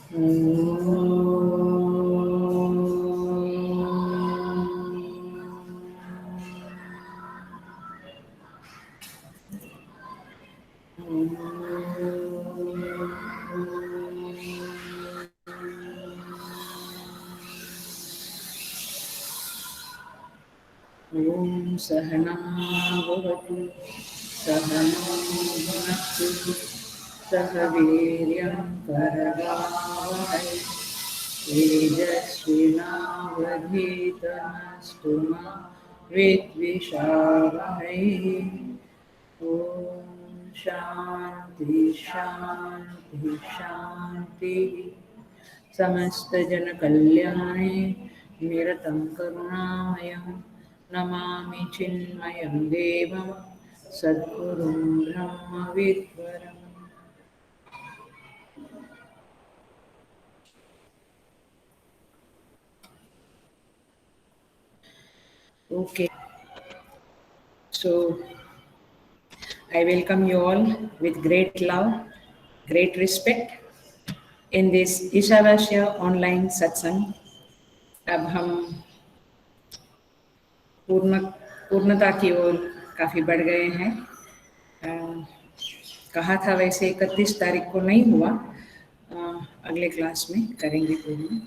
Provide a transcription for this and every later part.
ॐ सहना भवतु सहनौ भुनक्तु सह वीर्यं करवावहै तेजस्विनावधीतमस्तु मा विद्विषावहै। ॐ शान्ति शान्ति शान्तिः। समस्तजनकल्याणे निरतं करुणामयं नमामि चिन्मयं देवं सद्गुरुं ब्रह्मविद्वरम्। Okay, so I welcome you all with great love, great respect in this Ishavasya online सत्संग। अब हम पूर्णता की ओर काफ़ी बढ़ गए हैं। कहा था वैसे 31 तारीख को नहीं हुआ, अगले क्लास में करेंगे पूर्ण।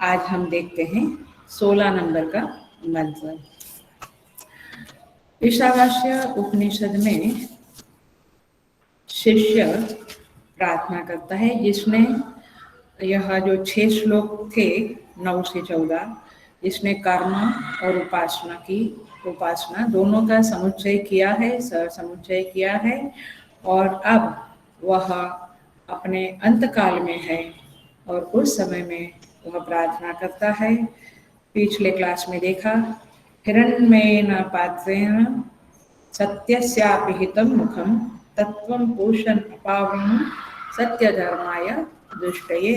आज हम देखते हैं 16 नंबर का मंत्र। ईशावास्य उपनिषद में शिष्य प्रार्थना करता है, जिसने यह जो 6 श्लोक थे 9 से 14, इसने कर्म और उपासना दोनों का समुच्चय किया है, समुच्चय किया है, और अब वह अपने अंत काल में है और उस समय में वह प्रार्थना करता है। पिछले क्लास में देखा, हिरण्मयेन पात्रेण सत्यस्यापि हितं मुखं तत्वं पूषन् अपावृणु सत्यधर्माय दृष्टये।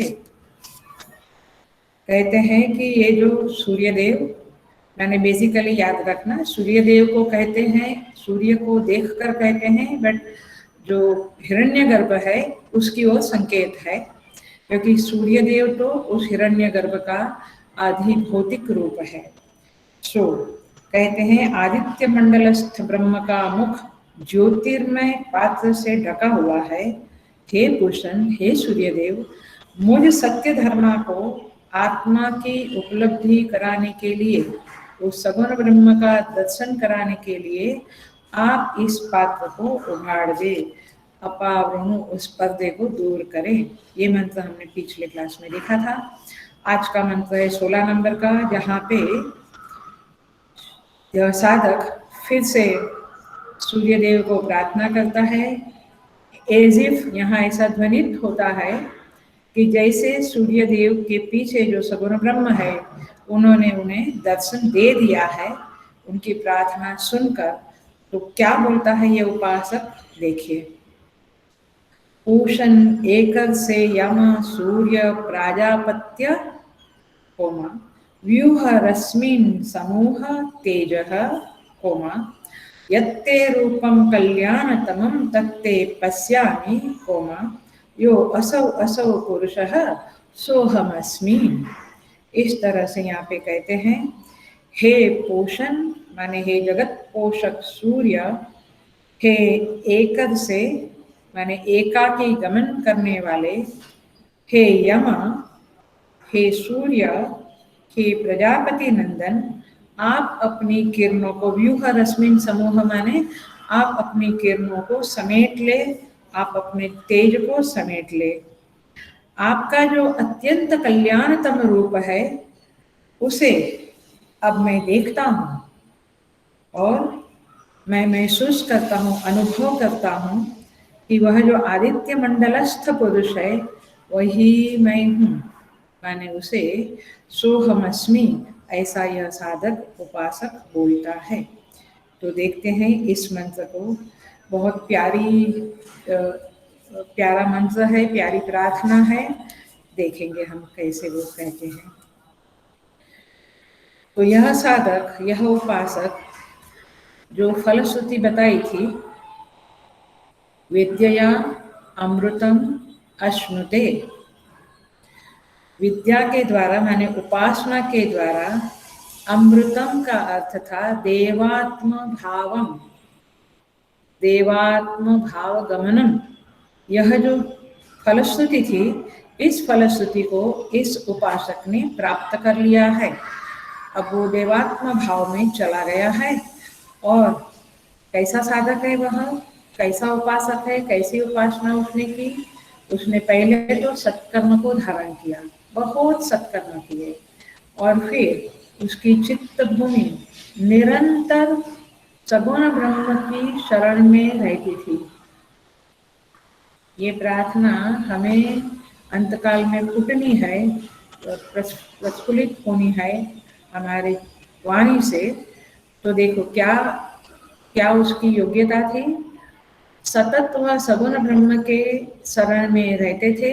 कहते हैं कि ये जो सूर्यदेव, मैंने बेसिकली याद रखना, सूर्यदेव को कहते हैं, सूर्य को देखकर कहते हैं, बट जो हिरण्यगर्भ है उसकी ओर संकेत है, क्योंकि सूर्यदेव तो उस हिरण्यगर्भ का आधिभौतिक रूप है। सो कहते हैं, आदित्य मंडलस्थ ब्रह्म का मुख ज्योतिर्मय पात्र से ढका हुआ है। हे भूषण, हे सूर्यदेव, मुझ सत्य धर्मा को आत्मा की उपलब्धि कराने के लिए, उस सगुण ब्रह्म का दर्शन कराने के लिए आप इस पात्र को उघाड़ दे, अपावृणु, उस पर्दे को दूर करें। ये मंत्र हमने पिछले क्लास में देखा था। आज का मंत्र है 16 नंबर का, जहाँ पे यह साधक फिर से सूर्यदेव को प्रार्थना करता है। एज इफ यहाँ ऐसा ध्वनित होता है कि जैसे सूर्यदेव के पीछे जो सगुण ब्रह्म है, उन्होंने उन्हें दर्शन दे दिया है उनकी प्रार्थना सुनकर। तो क्या बोलता है ये उपासक, देखिए। पूषण एकर से यम सूर्य प्राजापत्य कोमा व्यूह रश्मिन समूह तेजः कोमा यत्ते रूपम कल्याणतमं तत्ते पश्यामि कोमा यो असौ असौ पुरुषः सोहमस्मि। इस तरह से यहाँ पे कहते हैं, हे पोषण माने हे जगत पोषक सूर्य, हे एकद से माने एकाकी गमन करने वाले, हे यम, हे सूर्य, हे प्रजापति नंदन, आप अपनी किरणों को, व्यूह रश्मिन समूह माने आप अपनी किरणों को समेट ले, आप अपने तेज को समेट ले। आपका जो अत्यंत कल्याणतम रूप है उसे अब मैं देखता हूँ और मैं महसूस करता हूँ, अनुभव करता हूँ कि वह जो आदित्य मंडलस्थ पुरुष है वही मैं हूँ, माने उसे सोहमस्मि, ऐसा यह साधक उपासक बोलता है। तो देखते हैं इस मंत्र को। बहुत प्यारा मंत्र है, प्यारी प्रार्थना है, देखेंगे हम कैसे वो कहते हैं। तो यह साधक, यह उपासक जो फलश्रुति बताई थी, विद्यया अमृतम अश्नुते, विद्या के द्वारा माने उपासना के द्वारा अमृतम का अर्थ था देवात्म भावम, देवात्म भाव गमनम। यह जो फलश्रुति थी, इस फलश्रुति को इस उपासक ने प्राप्त कर लिया है। अब वो देवात्म भाव में चला गया है। और कैसा साधक है वह, कैसा उपासक है, कैसी उपासना उसने की? उसने पहले तो सत्कर्म को धारण किया, बहुत सत्कर्म किए, और फिर उसकी चित्त भूमि निरंतर सगुण ब्रह्म की शरण में रहती थी। ये प्रार्थना हमें अंतकाल में फूटनी है, प्रस्फुलित होनी है हमारी वाणी से। तो देखो क्या क्या उसकी योग्यता थी। सतत वह सगुण ब्रह्म के शरण में रहते थे,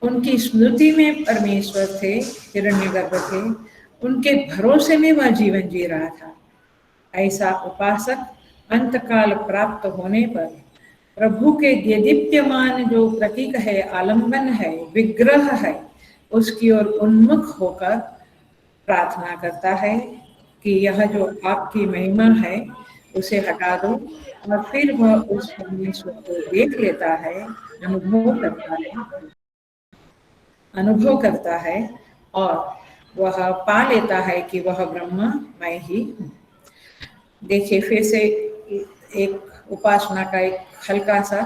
उनकी स्मृति में परमेश्वर थे, हिरण्यगर्भ थे, उनके भरोसे में वह जीवन जी रहा था। ऐसा उपासक अंतकाल प्राप्त होने पर प्रभु के देदीप्यमान जो प्रतीक है, आलंबन है, विग्रह है, उसकी ओर उन्मुख होकर प्रार्थना करता है कि यह जो आपकी महिमा है उसे हटा दो, और फिर वह उस परमेश्वर को देख लेता है, अनुभव करता है और वह पा लेता है कि वह ब्रह्म मैं ही हूँ। देखिए फिर से एक उपासना का एक हल्का सा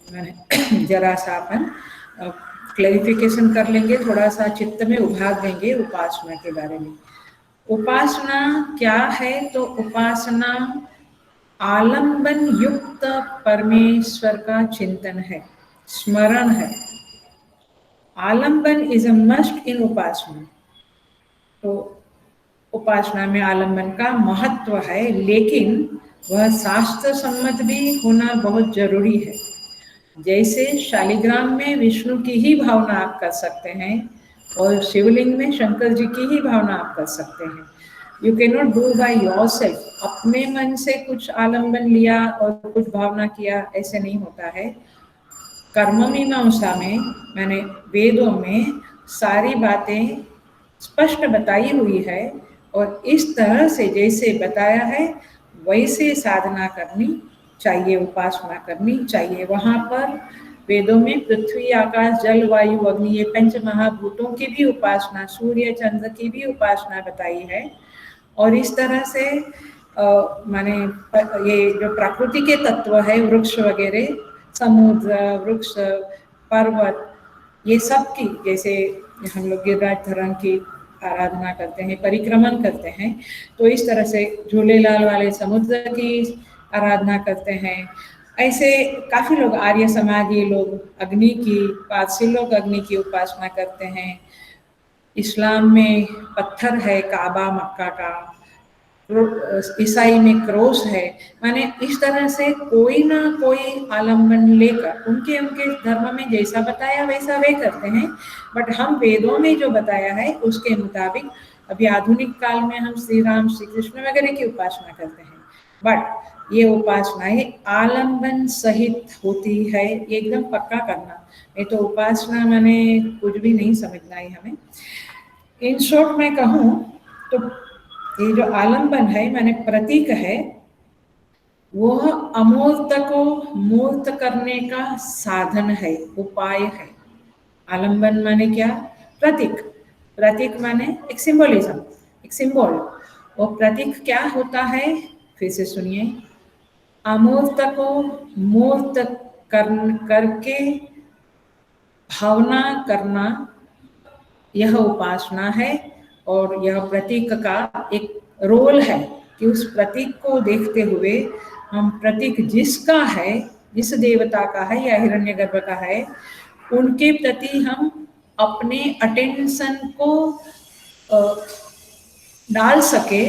मैंने जरा सा अपन क्लैरिफिकेशन कर लेंगे, थोड़ा सा चित्त में उभार देंगे उपासना के बारे में। उपासना क्या है? तो उपासना आलंबन युक्त परमेश्वर का चिंतन है, स्मरण है। आलंबन इज अ मस्ट इन उपासना। तो उपासना में आलंबन का महत्व है, लेकिन वह शास्त्र सम्मत भी होना बहुत जरूरी है। जैसे शालिग्राम में विष्णु की ही भावना आप कर सकते हैं और शिवलिंग में शंकर जी की ही भावना आप कर सकते हैं। You can not do by yourself. अपने मन से कुछ आलंबन लिया और कुछ भावना किया, ऐसे नहीं होता है। कर्म मीमांसा में मैंने वेदों में सारी बातें स्पष्ट बताई हुई है, और इस तरह से जैसे बताया है वैसे साधना करनी चाहिए, उपासना करनी चाहिए। वहाँ पर वेदों में पृथ्वी, आकाश, जल, वायु, अग्नि, ये पंच महाभूतों की भी उपासना, सूर्य चंद्र की भी उपासना बताई है। और इस तरह से माने ये जो प्रकृति के तत्व है, वृक्ष वगैरह, समुद्र, वृक्ष, पर्वत, ये सब की, जैसे हम लोग गिरिराज धरण की आराधना करते हैं, परिक्रमण करते हैं, तो इस तरह से झूलेलाल वाले समुद्र की आराधना करते हैं। ऐसे काफी लोग, आर्य समाजी लोग अग्नि की, पारसी लोग अग्नि की उपासना करते हैं। इस्लाम में पत्थर है काबा मक्का का, ईसाई में क्रॉस है। माने इस तरह से कोई ना कोई आलम्बन लेकर उनके उनके धर्म में जैसा बताया वैसा वे करते हैं। बट हम वेदों में जो बताया है उसके मुताबिक अभी आधुनिक काल में हम श्री राम, श्री कृष्ण वगैरह की उपासना करते हैं। बट ये उपासनाएं आलम्बन सहित होती है, ये एकदम पक्का करना। नहीं तो उपासना माने कुछ भी नहीं समझना है हमें। इन शॉर्ट में कहूँ तो ये जो आलंबन है माने प्रतीक है, वह अमूर्त को मूर्त करने का साधन है, उपाय है। आलंबन माने क्या? प्रतीक। प्रतीक माने एक सिंबोलिज्म, एक सिंबल। और प्रतीक क्या होता है? फिर से सुनिए। अमूर्त को मूर्त करके भावना करना, यह उपासना है। और यह प्रतीक का एक रोल है कि उस प्रतीक को देखते हुए हम प्रतीक जिसका है, जिस देवता का है या हिरण्यगर्भ का है, उनके प्रति हम अपने अटेंशन को डाल सके,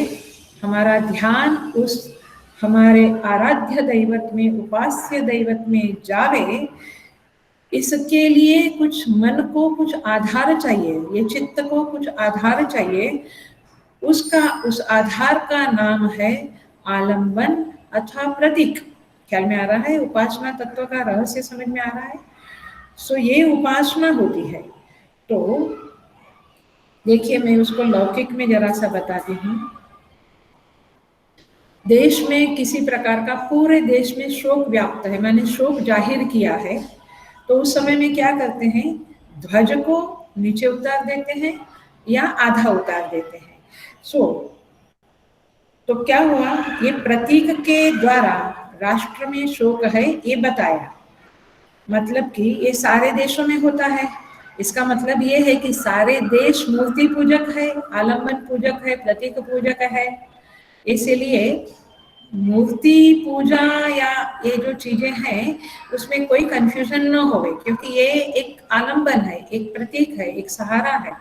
हमारा ध्यान उस हमारे आराध्य दैवत में, उपास्य दैवत में जावे। इसके लिए कुछ मन को कुछ आधार चाहिए, ये चित्त को कुछ आधार चाहिए। उसका, उस आधार का नाम है आलंबन अथवा प्रतीक। ख्याल में आ रहा है? उपासना तत्व का रहस्य समझ में आ रहा है? सो ये उपासना होती है। तो देखिए मैं उसको लौकिक में जरा सा बताती हूँ। देश में किसी प्रकार का पूरे देश में शोक व्याप्त है, मैंने शोक जाहिर किया है, तो उस समय में क्या करते हैं, ध्वज को नीचे उतार देते हैं या आधा उतार देते हैं। तो क्या हुआ, ये प्रतीक के द्वारा राष्ट्र में शोक है ये बताया, मतलब कि ये सारे देशों में होता है। इसका मतलब ये है कि सारे देश मूर्ति पूजक है, आलम्बन पूजक है, प्रतीक पूजक है। इसीलिए मूर्ति पूजा या ये जो चीजें हैं उसमें कोई कंफ्यूजन न होवे, क्योंकि ये एक आलम्बन है, एक प्रतीक है, एक सहारा है।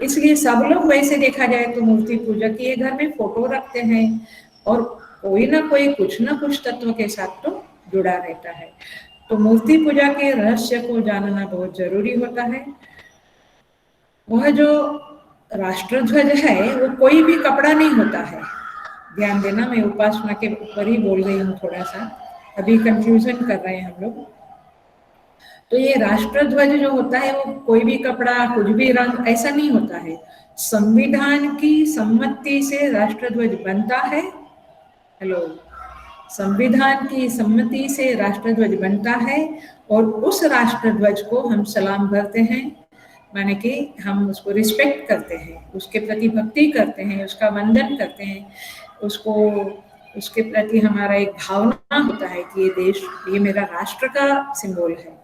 इसलिए सब लोग वैसे देखा जाए तो मूर्ति पूजक ये घर में फोटो रखते हैं और कोई ना कोई कुछ ना कुछ तत्व के साथ तो जुड़ा रहता है। तो मूर्ति पूजा के रहस्य को जानना बहुत जरूरी होता है। वह जो राष्ट्रध्वज है वो कोई भी कपड़ा नहीं होता है, ध्यान देना, मैं उपासना के ऊपर ही बोल रही हूँ थोड़ा सा, अभी कंफ्यूजन कर रहे हैं हम लोग। तो ये राष्ट्रध्वज जो होता है वो कोई भी कपड़ा, कुछ भी रंग ऐसा नहीं होता है। संविधान की सम्मति से राष्ट्रध्वज बनता है। हेलो, संविधान की सम्मति से राष्ट्रध्वज बनता है और उस राष्ट्रध्वज को हम सलाम भरते हैं, माने कि हम उसको रिस्पेक्ट करते हैं, उसके प्रति भक्ति करते हैं, उसका वंदन करते हैं, उसको उसके प्रति हमारा एक भावना होता है कि ये देश, ये मेरा राष्ट्र का सिंबल है।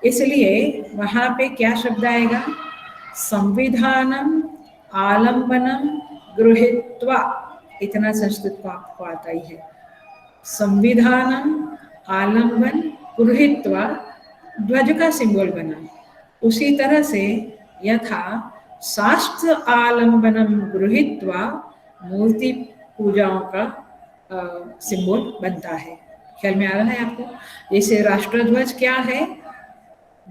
इसलिए वहां पे क्या शब्द आएगा, संविधानम आलंबनम गृहीत्वा, इतना संस्कृत को आपको आता ही है। संविधानम आलंबन गृहीत्वा ध्वज का सिंबल बना। उसी तरह से यथा शास्त्र आलंबनम गृहीत्वा मूर्ति पूजाओं का सिंबल बनता है। ख्याल में आ रहा है आपको? जैसे राष्ट्रध्वज क्या है,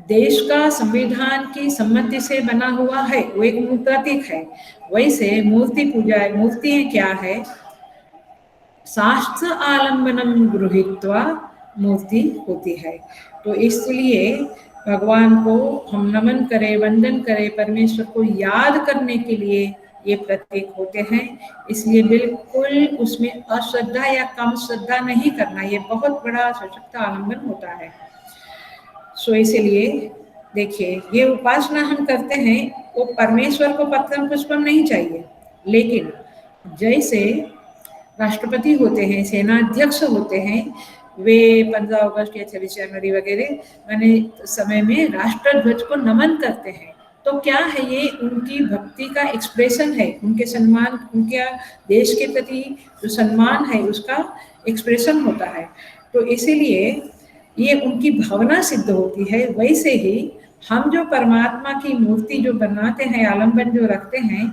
देश का संविधान की सम्मति से बना हुआ है, वो एक प्रतीक है। वैसे मूर्ति पूजा, मूर्तियां क्या है, शास्त्र आलंबनम गृहीत्वा मूर्ति होती है। तो इसलिए भगवान को हम नमन करें, वंदन करें, परमेश्वर को याद करने के लिए ये प्रतीक होते हैं। इसलिए बिल्कुल उसमें अश्रद्धा या कम श्रद्धा नहीं करना, ये बहुत बड़ा सशक्त आलंबन होता है। सो इसलिए देखिए, ये उपासना हम करते हैं, वो परमेश्वर को पत्रम पुष्पम नहीं चाहिए, लेकिन जैसे राष्ट्रपति होते हैं, सेनाध्यक्ष होते हैं, वे 15 अगस्त या 26 जनवरी वगैरह मैंने समय में राष्ट्रध्वज को नमन करते हैं। तो क्या है, ये उनकी भक्ति का एक्सप्रेशन है, उनके सम्मान, उनके देश के प्रति जो सम्मान है उसका एक्सप्रेशन होता है। तो इसीलिए ये उनकी भावना सिद्ध होती है। वैसे ही हम जो परमात्मा की मूर्ति जो बनाते हैं, आलंबन जो रखते हैं,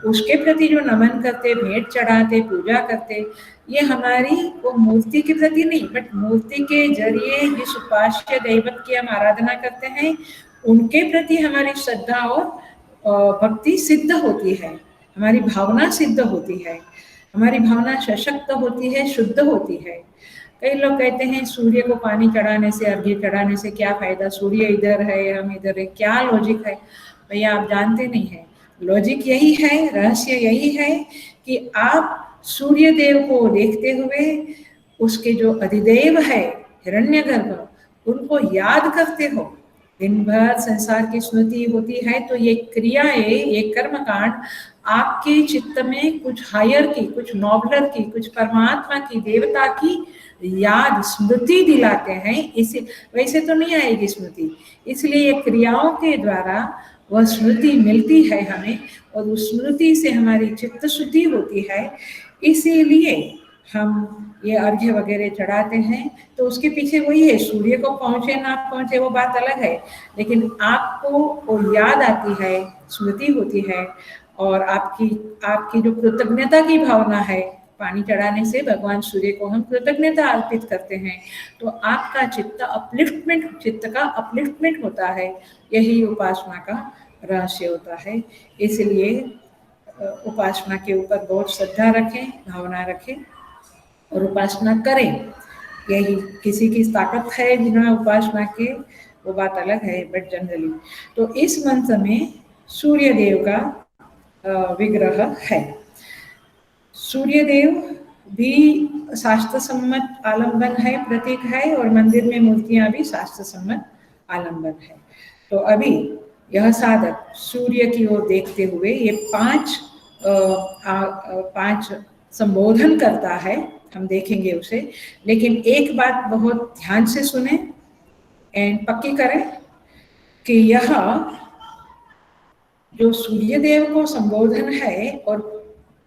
उसके प्रति जो नमन करते, भेंट चढ़ाते, पूजा करते, ये हमारी वो मूर्ति के प्रति नहीं, बट मूर्ति के जरिए जिस उपास्य दैवत की हम आराधना करते हैं उनके प्रति हमारी श्रद्धा और भक्ति सिद्ध होती है, हमारी भावना सिद्ध होती है, हमारी भावना सशक्त होती है, शुद्ध होती है। कई लोग कहते हैं सूर्य को पानी चढ़ाने से, अर्घ्य चढ़ाने से क्या फायदा, सूर्य इधर है, हम इधर है, क्या लॉजिक है? भैया आप जानते नहीं है, लॉजिक यही है, रहस्य यही है कि आप सूर्य देव को देखते हुए उसके जो अधिदेव है हिरण्यगर्भ, उनको याद करते हो। दिन भर संसार की स्मृति होती है, तो ये क्रियाएं, ये कर्मकांड आपके चित्त में कुछ हायर की, कुछ नॉबलर की, कुछ परमात्मा की, देवता की याद, स्मृति दिलाते हैं। इसे वैसे तो नहीं आएगी स्मृति, इसलिए ये क्रियाओं के द्वारा वह स्मृति मिलती है हमें, और उस स्मृति से हमारी चित्त शुद्धि होती है। इसीलिए हम ये अर्घ्य वगैरह चढ़ाते हैं। तो उसके पीछे वही है, सूर्य को पहुंचे ना पहुंचे वो बात अलग है, लेकिन आपको वो याद आती है, स्मृति होती है, और आपकी जो कृतज्ञता की भावना है, पानी चढ़ाने से भगवान सूर्य को हम कृतज्ञता अर्पित करते हैं, तो आपका चित्त का अपलिफ्टमेंट होता है। यही उपासना का रहस्य होता है। इसलिए उपासना के ऊपर बहुत श्रद्धा रखें, भावना रखें और उपासना करें। यही किसी की ताकत है बिना उपासना के, वो बात अलग है, बट जनरली तो इस मंत्र में सूर्य देव का विग्रह है। सूर्यदेव भी शास्त्र सम्मत आलंबन है, प्रतीक है, और मंदिर में मूर्तियां भी शास्त्र सम्मत आलंबन है। तो अभी यह साधक सूर्य की ओर देखते हुए ये पांच संबोधन करता है, हम देखेंगे उसे। लेकिन एक बात बहुत ध्यान से सुने एंड पक्की करें कि यह जो सूर्यदेव को संबोधन है और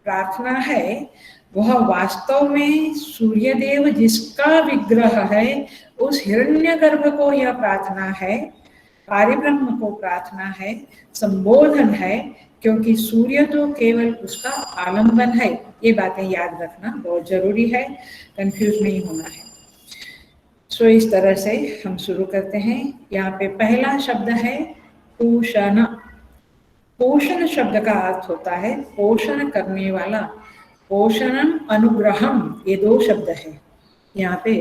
प्रार्थना है, वह वास्तव में सूर्यदेव जिसका विग्रह है उस हिरण्यगर्भ को यह प्रार्थना है, पारिब्रह्म को प्रार्थना है, संबोधन है, क्योंकि सूर्य तो केवल उसका आलंबन है। ये बातें याद रखना बहुत जरूरी है, कंफ्यूज नहीं होना है। सो इस तरह से हम शुरू करते हैं। यहाँ पे पहला शब्द है पूषण। पोषण शब्द का अर्थ होता है पोषण करने वाला। पोषणम, अनुग्रहम, ये दो शब्द है यहाँ पे।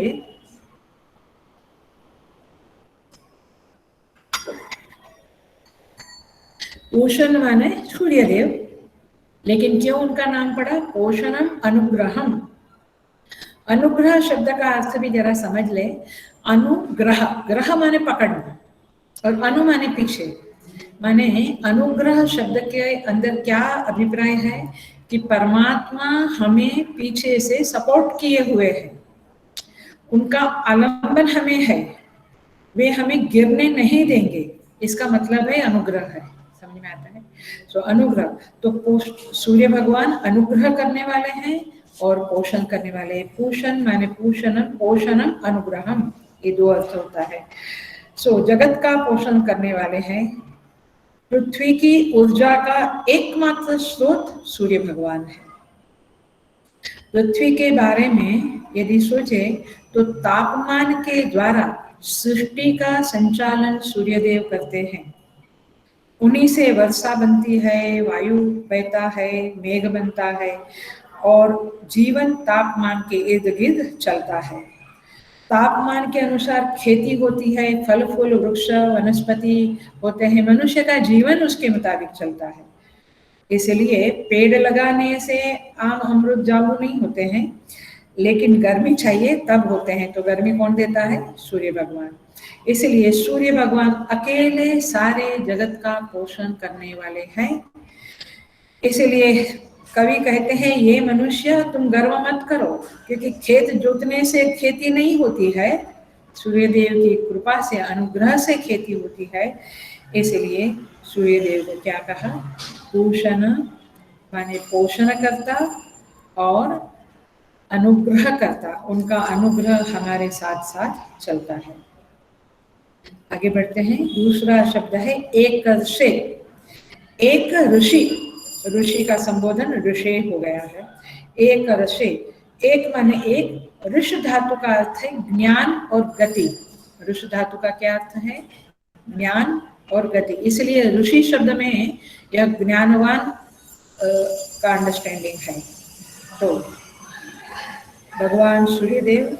पोषण माने सूर्यदेव, लेकिन क्यों उनका नाम पड़ा पोषणम अनुग्रहम। अनुग्रह शब्द का अर्थ भी जरा समझ ले। अनुग्रह, ग्रह माने पकड़ना और अनु माने पीछे। माने अनुग्रह शब्द के अंदर क्या अभिप्राय है कि परमात्मा हमें पीछे से सपोर्ट किए हुए हैं, उनका आलंबन हमें है, वे हमें गिरने नहीं देंगे, इसका मतलब है अनुग्रह है। समझ में आता है? सो अनुग्रह तो सूर्य भगवान अनुग्रह करने वाले हैं और पोषण करने वाले हैं। पोषण माने पोषणम, पोषणम अनुग्रहम, ये दो अर्थ होता है। सो जगत का पोषण करने वाले हैं। पृथ्वी की ऊर्जा का एकमात्र स्रोत सूर्य भगवान है। पृथ्वी के बारे में यदि सोचे तो तापमान के द्वारा सृष्टि का संचालन सूर्यदेव करते हैं। उन्हीं से वर्षा बनती है, वायु बहता है, मेघ बनता है और जीवन तापमान के इर्द गिर्द चलता है। तापमान के अनुसार खेती होती है, फल फूल वृक्ष वनस्पति होते हैं, मनुष्य का जीवन उसके मुताबिक चलता है। इसलिए पेड़ लगाने से आम अमरूद जामुन नहीं होते हैं, लेकिन गर्मी चाहिए तब होते हैं। तो गर्मी कौन देता है? सूर्य भगवान। इसलिए सूर्य भगवान अकेले सारे जगत का पोषण करने वाले हैं। इसलिए कवि कहते हैं ये मनुष्य तुम गर्व मत करो, क्योंकि खेत जोतने से खेती नहीं होती है, सूर्यदेव की कृपा से, अनुग्रह से खेती होती है। इसलिए सूर्यदेव को क्या कहा? पोषण माने पोषण करता और अनुग्रह करता। उनका अनुग्रह हमारे साथ साथ चलता है। आगे बढ़ते हैं। दूसरा शब्द है एक से। एक ऋषि, ऋषि का संबोधन ऋषि हो गया है। एक ऋषि, एक माने एक, ऋष धातु का अर्थ है ज्ञान और गति। ऋष धातु का क्या अर्थ है? ज्ञान और गति। इसलिए ऋषि शब्द में यह ज्ञानवान का अंडरस्टैंडिंग है। तो भगवान सूर्यदेव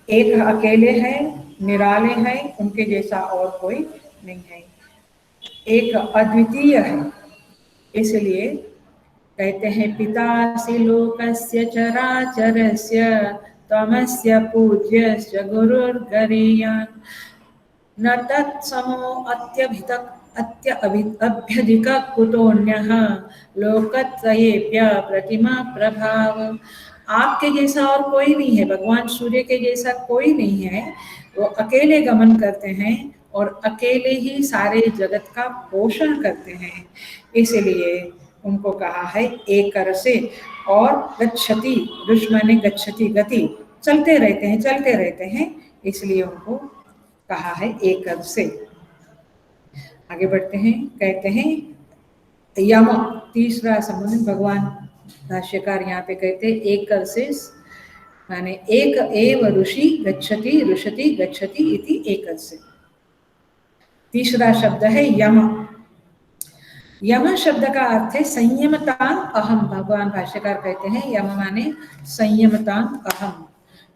एक अकेले हैं, निराले हैं, उनके जैसा और कोई नहीं है, एक अद्वितीय है। इसलिए कहते हैं पितासि लोकस्य चराचरस्य त्वमस्य पूज्यस्य गुरुर्गरीयान् न तत्समो अभ्यधिक कुतोऽन्यः लोकत्रयेऽप्य प्रतिमा प्रभाव। आपके जैसा और कोई नहीं है, भगवान सूर्य के जैसा कोई नहीं है। वो अकेले गमन करते हैं और अकेले ही सारे जगत का पोषण करते हैं। इसलिए उनको कहा है एक से। और गच्छति, ऋष माने गच्छति, गति, चलते रहते हैं, चलते रहते हैं, इसलिए उनको कहा है एक से। आगे बढ़ते हैं। कहते हैं यम, तीसरा संबंध भगवान भाष्यकार यहाँ पे कहते हैं एक से माने एक एव ऋषि गच्छति, ऋषति गच्छति इति एक से। तीसरा शब्द है यम। यम शब्द का अर्थ है संयमतां अहम। भगवान भाष्यकार कहते हैं यम माने संयमतां अहम,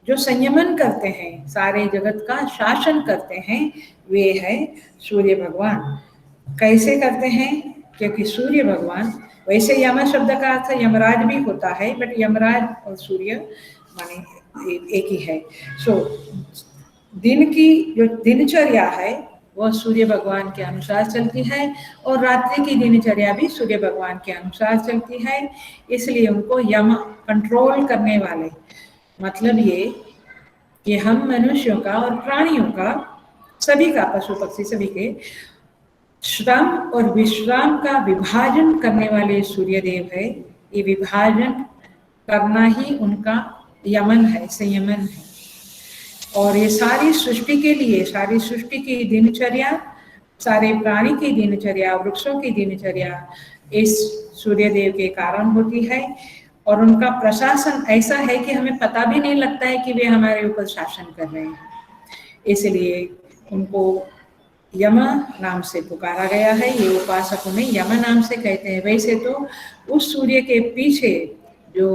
जो संयमन करते हैं, सारे जगत का शासन करते हैं, वे है सूर्य भगवान। कैसे करते हैं? क्योंकि सूर्य भगवान, वैसे यम शब्द का अर्थ यमराज भी होता है, बट यमराज और सूर्य माने एक ही है। सो दिन की जो दिनचर्या है वह सूर्य भगवान के अनुसार चलती है, और रात्रि की दिनचर्या भी सूर्य भगवान के अनुसार चलती है। इसलिए उनको यम कंट्रोल करने वाले, मतलब ये कि हम मनुष्यों का और प्राणियों का, सभी का, पशु पक्षी सभी के श्रम और विश्राम का विभाजन करने वाले सूर्य देव है। ये विभाजन करना ही उनका यमन है, संयमन है। और ये सारी सृष्टि के लिए, सारी सृष्टि की दिनचर्या, सारे प्राणी की दिनचर्या, वृक्षों की दिनचर्या इस सूर्य देव के कारण होती है। और उनका प्रशासन ऐसा है कि हमें पता भी नहीं लगता है कि वे हमारे ऊपर शासन कर रहे हैं। इसलिए उनको यम नाम से पुकारा गया है। ये उपासकों में यम नाम से कहते हैं। वैसे तो उस सूर्य के पीछे जो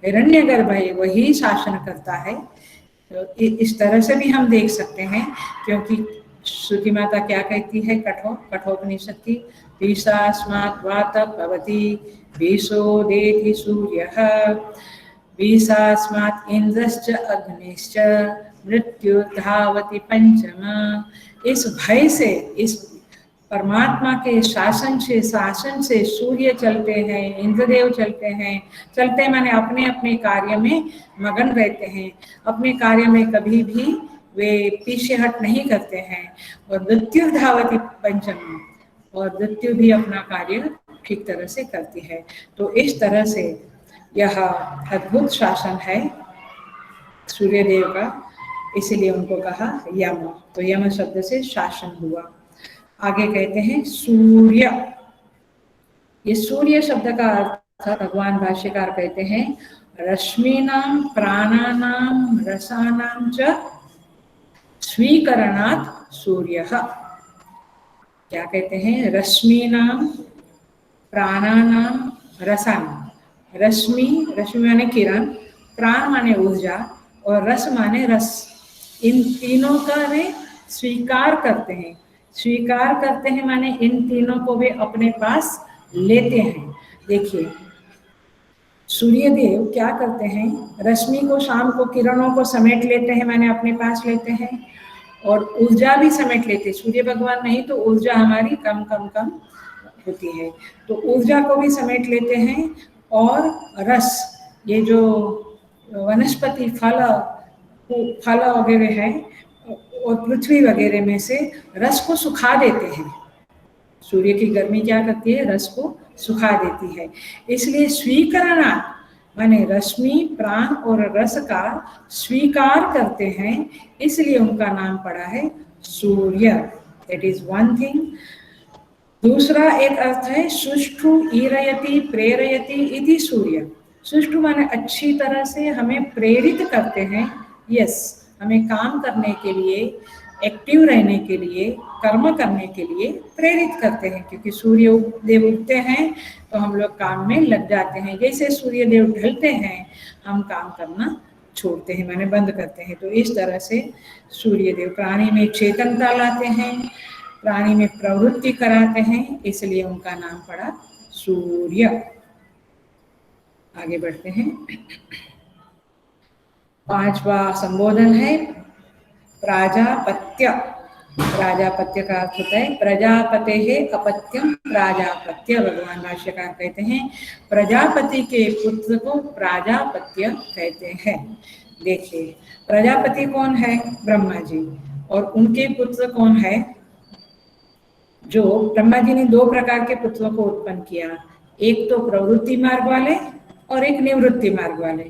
हिरण्यगर्भ है वही शासन करता है। तो इस तरह से भी हम देख सकते हैं, क्योंकि श्रुति माता क्या कहती है कठोपनिषद की, बीसास्मात् वातः भवति बीसो देति सूर्यः बीसास्मात् इंद्रश्च अग्निश्च मृत्युर्धावति पंचमा। इस भय से, इस परमात्मा के शासन से सूर्य चलते हैं, इंद्रदेव चलते हैं। चलते माने अपने अपने कार्य में मगन रहते हैं, अपने कार्य में कभी भी वे पीछे हट नहीं करते हैं। और मृत्युर्धावति पंचमा, और मृत्यु भी अपना कार्य ठीक तरह से करती है। तो इस तरह से यह अद्भुत शासन है सूर्यदेव का, इसलिए उनको कहा यम। तो यम शब्द से शासन हुआ। आगे कहते हैं सूर्य। ये सूर्य शब्द का अर्थ भगवान भाष्यकार कहते हैं रश्मीनाम प्राणानाम रसानाम च स्वीकरणात् सूर्यः। क्या कहते हैं? रश्मीनाम प्राणानाम रसानाम। रश्मि, रश्मि माने किरण, प्राण माने ऊर्जा, और रस माने रस। इन तीनों का वे स्वीकार करते हैं। स्वीकार करते हैं माने इन तीनों को वे अपने पास लेते हैं। देखिए सूर्यदेव क्या करते हैं, रश्मि को, शाम को, किरणों को समेट लेते हैं, माने अपने पास लेते हैं, और ऊर्जा भी समेट लेते हैं। सूर्य भगवान नहीं तो ऊर्जा हमारी कम कम कम होती है, तो ऊर्जा को भी समेट लेते हैं। और रस, ये जो वनस्पति फल वगैरह है और पृथ्वी वगैरह में से रस को सुखा देते हैं। सूर्य की गर्मी क्या करती है? रस को सुखा देती है। इसलिए स्वीकरणा माने रश्मि, प्राण और रस का स्वीकार करते हैं, इसलिए उनका नाम पड़ा है Surya. That is one thing. दूसरा एक अर्थ है सुष्ठु ईरयति प्रेरयति इति सूर्य। सुष्ठु माने अच्छी तरह से हमें प्रेरित करते हैं। यस, हमें काम करने के लिए, एक्टिव रहने के लिए, कर्म करने के लिए प्रेरित करते हैं। क्योंकि सूर्य देव उगते हैं तो हम लोग काम में लग जाते हैं। जैसे सूर्य देव ढलते हैं हम काम करना छोड़ते हैं, माने बंद करते हैं। तो इस तरह से सूर्य देव प्राणी में चेतनता लाते हैं, प्राणी में प्रवृत्ति कराते हैं, इसलिए उनका नाम पड़ा सूर्य। आगे बढ़ते हैं। पांचवा संबोधन है प्राजापत्य। प्राजापत्य का अर्थ होता है प्रजापते है अपत्यम प्राजापत्य। भगवान भाष्यकार कहते हैं प्रजापति के पुत्र को प्राजापत्य कहते हैं। देखिए प्रजापति कौन है? ब्रह्मा जी। और उनके पुत्र कौन है? जो ब्रह्मा जी ने दो प्रकार के पुत्रों को उत्पन्न किया, एक तो प्रवृत्ति मार्ग वाले और एक निवृत्ति मार्ग वाले।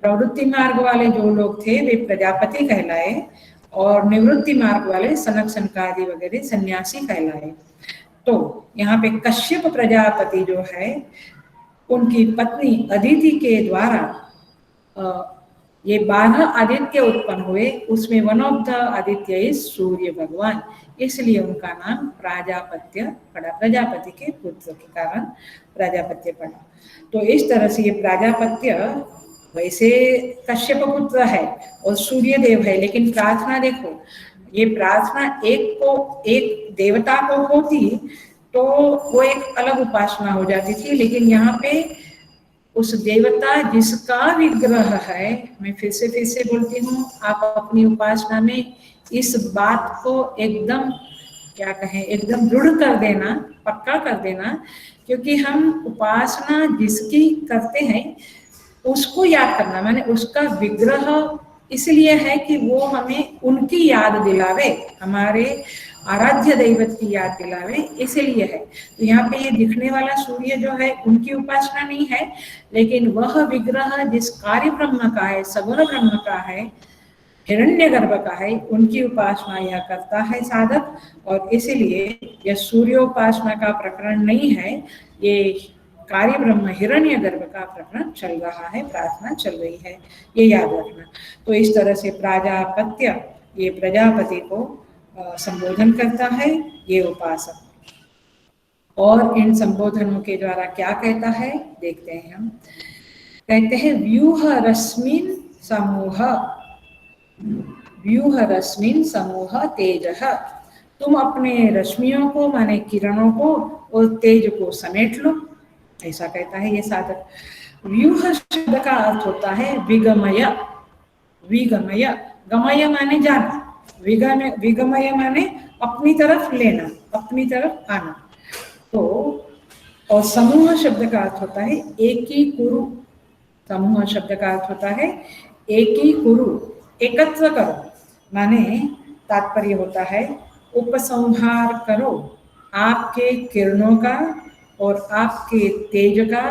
प्रवृत्ति मार्ग वाले जो लोग थे वे प्रजापति कहलाए, और निवृत्ति मार्ग वाले सनक सनकादि वगैरह सन्यासी कहलाए। तो यहाँ पे कश्यप प्रजापति जो है उनकी पत्नी अदिति के द्वारा ये 12 आदित्य उत्पन्न हुए, उसमें one of the Aditya is Surya भगवान, इसलिए उनका नाम प्राजापत्य पड़ा। प्रजापति के पुत्र के कारण प्राजापत्य पड़ा। तो इस तरह से ये प्राजापत्य वैसे कश्यप पुत्र है और सूर्य देव है, लेकिन प्रार्थना देखो, ये प्रार्थना एक देवता को होती तो वो एक अलग उपासना हो जाती थी। लेकिन यहाँ पे उस देवता जिसका विग्रह है, मैं फिर से बोलती हूँ, आप अपनी उपासना में इस बात को एकदम क्या कहें, एकदम दृढ़ कर देना, पक्का कर देना, क्योंकि हम उपासना जिसकी करते हैं उसको याद करना, माने उसका विग्रह इसलिए है कि वो हमें उनकी याद दिलावे, हमारे आराध्य दैवत की याद दिलावे, इसलिए है। तो यहाँ पे ये दिखने वाला सूर्य जो है उनकी उपासना नहीं है, लेकिन वह विग्रह जिस कार्य ब्रह्म का है, सगुण ब्रह्म का है, हिरण्यगर्भ का है, उनकी उपासना यह करता है साधक। और इसलिए यह सूर्योपासना का प्रकरण नहीं है, ये कार्य ब्रह्म हिरण्यगर्भ का प्रकरण चल रहा है, प्रार्थना चल रही है, ये याद रखना। तो इस तरह से प्राजापत्य, ये प्रजापति को संबोधन करता है ये उपासक। और इन संबोधनों के द्वारा क्या कहता है देखते हैं हम। कहते हैं व्यूह रश्मिन समूह, व्यूह रश्मिन समूह तेजः, तुम अपने रश्मियों को माने किरणों को और तेज को समेट लो, ऐसा कहता है ये साधक। व्यूह शब्द का अर्थ होता है विगमय, विगमय, गमय माने जाना, विगमय माने अपनी तरफ लेना, अपनी तरफ आना। तो और समूह शब्द का अर्थ होता है एकीकुरु, समूह शब्द का अर्थ होता है एकीकुरु, एकत्र करो, माने तात्पर्य होता है उपसंहार करो आपके किरणों का और आपके तेज का,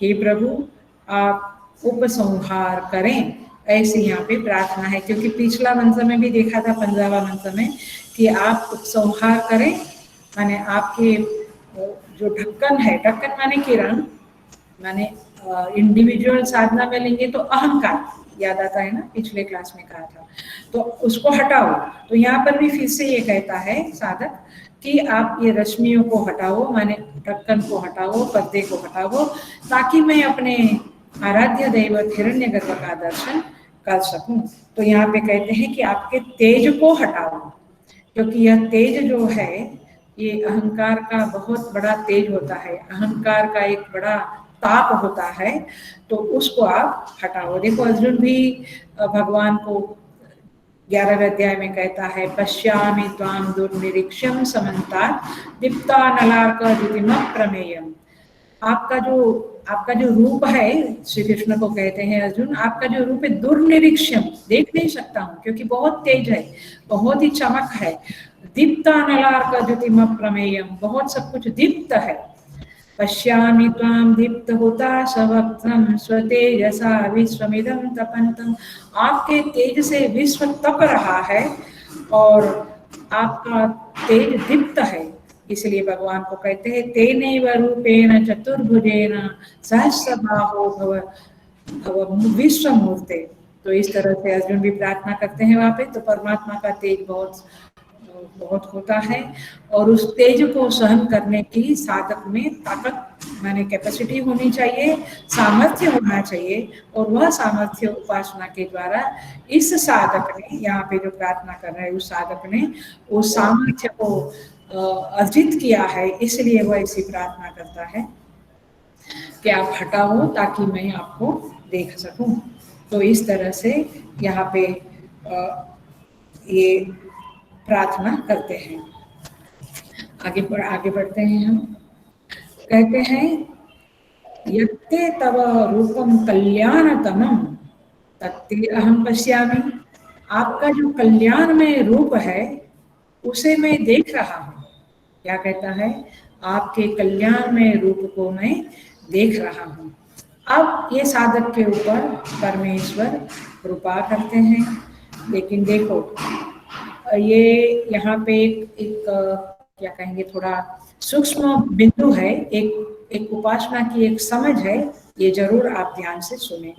हे प्रभु आप उपसंहार करें, ऐसे यहाँ पे प्रार्थना है। क्योंकि पिछला मंत्र में भी देखा था, 15वां मंत्र में, कि आप उपसंहार करें, माने आपके जो ढक्कन है, ढक्कन माने किरण, माने इंडिविजुअल साधना में लेंगे तो अहंकार याद आता है ना, पिछले क्लास में कहा था, तो उसको हटाओ। तो यहाँ पर भी फिर से ये कहता है साधक कि आप ये रश्मियों को हटाओ, माने ढक्कन को हटाओ, पर्दे को हटाओ, ताकि मैं अपने आराध्य दैवत हिरण्यगर्भ का दर्शन कर सकूं। तो यहाँ पे कहते हैं कि आपके तेज को हटाओ, क्योंकि यह तेज जो है ये अहंकार का बहुत बड़ा तेज होता है, अहंकार का एक बड़ा ताप होता है, तो उसको आप हटाओ। देखो अर्जुन भी भगवान को 11वें अध्याय में कहता है पश्यामि त्वां दुर्निरीक्ष्यं समन्तात् दीप्तानलार्कद्युतिमत् प्रमेयम्। आपका जो रूप है, श्री कृष्ण को कहते हैं अर्जुन, आपका जो रूप है दुर्निरीक्ष्यम, देख नहीं सकता हूँ क्योंकि बहुत तेज है, बहुत ही चमक है। दीप्तानलार्कद्युतिमत् प्रमेयम्, बहुत सब कुछ दीप्त है। पश्यामि त्वां दीप्तहुताशवक्त्रं स्वतेजसा विश्वमिदं तपन्तम्, आपके तेज से विश्व तप रहा है और आपका तेज दीप्त है, इसलिए भगवान को कहते हैं तेनैव रूपेण चतुर्भुजेन सहस्रबाहो भव विश्वमूर्ते। तो इस तरह से अर्जुन भी प्रार्थना करते हैं वहां पे। तो परमात्मा का तेज बहुत होता है और उस तेज को सहन करने की साधक में ताकत माने कैपेसिटी होनी चाहिए, सामर्थ्य होना चाहिए, और वह सामर्थ्य उपासना के द्वारा इस साधक ने, यहाँ पे जो प्रार्थना कर रहे हैं उस साधक ने उस सामर्थ्य को अर्जित किया है, इसलिए वह ऐसी प्रार्थना करता है कि आप हटाओ ताकि मैं आपको देख सकूं। तो इस तरह से यहाँ पे ये प्रार्थना करते हैं। आगे बढ़ते हैं हम। कहते हैं यत्ते तव रूपम कल्याणतमं तत्ते अहम पश्यामि, आपका जो कल्याण में रूप है उसे मैं देख रहा हूँ। क्या कहता है, आपके कल्याण में रूप को मैं देख रहा हूँ। अब ये साधक के ऊपर परमेश्वर कृपा करते हैं। लेकिन देखो ये यहाँ पे एक क्या कहेंगे, थोड़ा सूक्ष्म बिंदु है, एक उपासना की एक समझ है, ये जरूर आप ध्यान से सुने।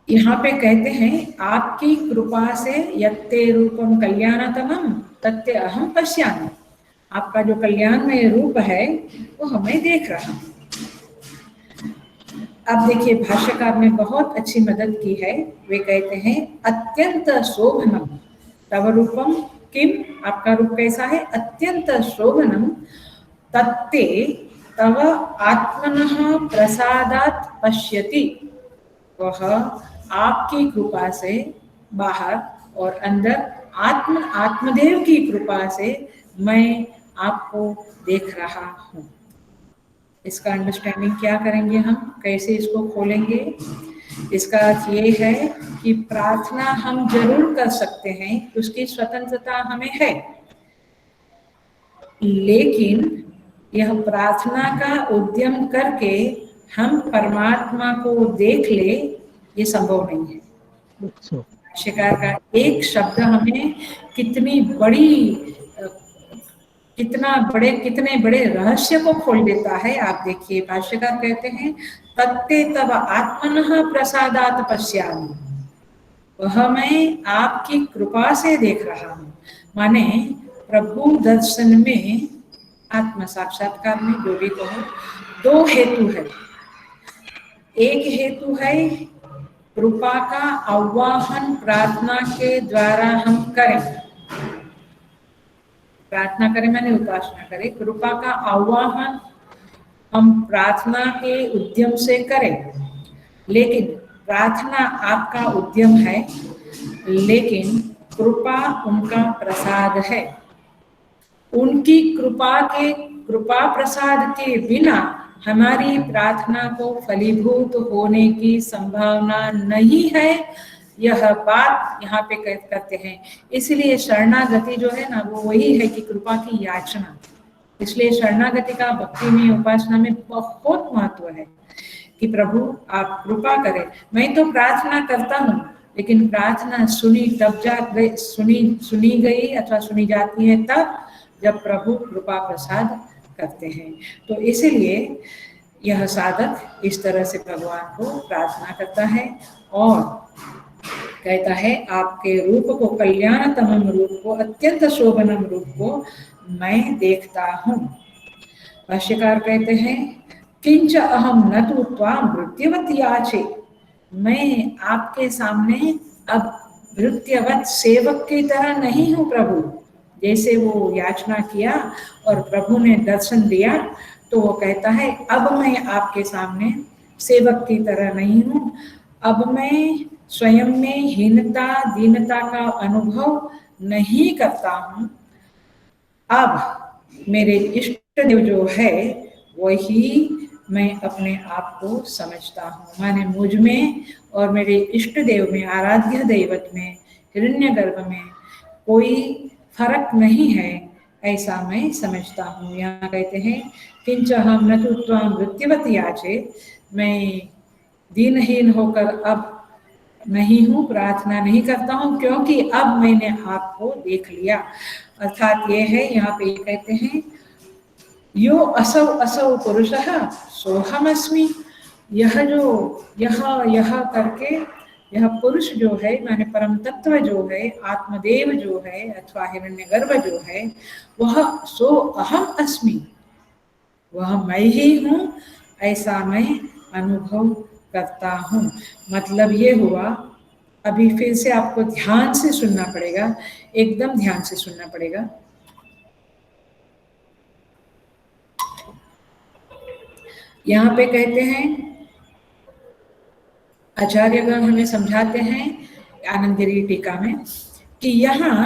यहाँ पे कहते हैं आपकी कृपा से यत्ते रूपम कल्याणतमं तत्ते अहम पश्यामि, आपका जो कल्याण में रूप है वो हमें देख रहा हूं। अब देखिए भाष्यकार ने बहुत अच्छी मदद की है। वे कहते हैं अत्यंत शोभनम तव रूपम किम आपका रूप कैसा है? अत्यंत शोभनम तत्ते तव आत्मनः प्रसादात् पश्यति, वह आपकी कृपा से बाहर और अंदर आत्मदेव की कृपा से मैं आपको देख रहा हूँ। इसका अंडरस्टैंडिंग क्या करेंगे हम, कैसे इसको खोलेंगे? इसका अर्थ ये है कि प्रार्थना हम जरूर कर सकते हैं, उसकी स्वतंत्रता हमें है, लेकिन यह प्रार्थना का उद्यम करके हम परमात्मा को देख ले, ये संभव नहीं है। भाष्यकार का एक शब्द हमें कितनी बड़ी कितने बड़े रहस्य को खोल देता है। आप देखिए, भाष्यकार कहते हैं तत्ते तव आत्मनः प्रसादात् पश्यामि, वह मैं आपकी कृपा से देख रहा हूँ। माने प्रभु दर्शन में, आत्म साक्षात्कार में, जो भी कहो, दो हेतु है। एक हेतु है कृपा का आवाहन प्रार्थना के द्वारा हम करें, प्रार्थना करें माने उपासना करें, कृपा का आवाहन हम प्रार्थना के उद्यम से करें। लेकिन प्रार्थना आपका उद्यम है, लेकिन कृपा उनका प्रसाद है। उनकी कृपा प्रसाद के बिना हमारी प्रार्थना को फलीभूत होने की संभावना नहीं है। यह बात यहाँ पे करते हैं। इसलिए शरणागति जो है ना, वो वही है कि कृपा की याचना। इसलिए शरणागति का भक्ति में, उपासना में बहुत महत्व है कि प्रभु आप कृपा करें। मैं तो प्रार्थना करता हूँ, लेकिन प्रार्थना सुनी गई अथवा सुनी जाती है तब जब प्रभु कृपा प्रसाद करते हैं। तो इसीलिए यह साधक इस तरह से भगवान को प्रार्थना करता है और कहता है आपके रूप को, कल्याणतमम रूप को, अत्यंत शोभनम रूप को मैं देखता हूँ। भाष्यकार कहते हैं किंच अहम न तु त्वां भृत्यवत याचे, मैं आपके सामने अब भृत्यवत सेवक की तरह नहीं हूँ प्रभु। जैसे वो याचना किया और प्रभु ने दर्शन दिया, तो वो कहता है अब मैं आपके सामने सेवक की तरह नहीं हूँ, अब मैं स्वयं में हीनता दीनता का अनुभव नहीं करता हूँ। अब मेरे इष्ट देव जो है वही मैं अपने आप को समझता हूँ। माने मुझ में और मेरे इष्ट देव में, आराध्य दैवत में, हिरण्यगर्भ में कोई फर्क नहीं है, ऐसा मैं समझता हूँ। यहाँ कहते हैं किंच हम न तु त्वां मृत्युवत याचे, मैं दीनहीन होकर अब नहीं हूँ, प्रार्थना नहीं करता हूँ, क्योंकि अब मैंने आपको देख लिया। अर्थात ये है, यहाँ पे कहते हैं यो असौ असौ पुरुषः सोहमस्मि, यह करके यह पुरुष जो है, माने परम तत्व जो है, आत्मदेव जो है अथवा हिरण्यगर्भ जो है, वह सो अहम अस्मि, वह मैं ही हूँ, ऐसा मैं अनुभव करता हूँ। मतलब ये हुआ, अभी फिर से आपको ध्यान से सुनना पड़ेगा, एकदम ध्यान से सुनना पड़ेगा। यहाँ पे कहते हैं आचार्यगण हमें समझाते हैं आनंदगिरी टीका में कि यहाँ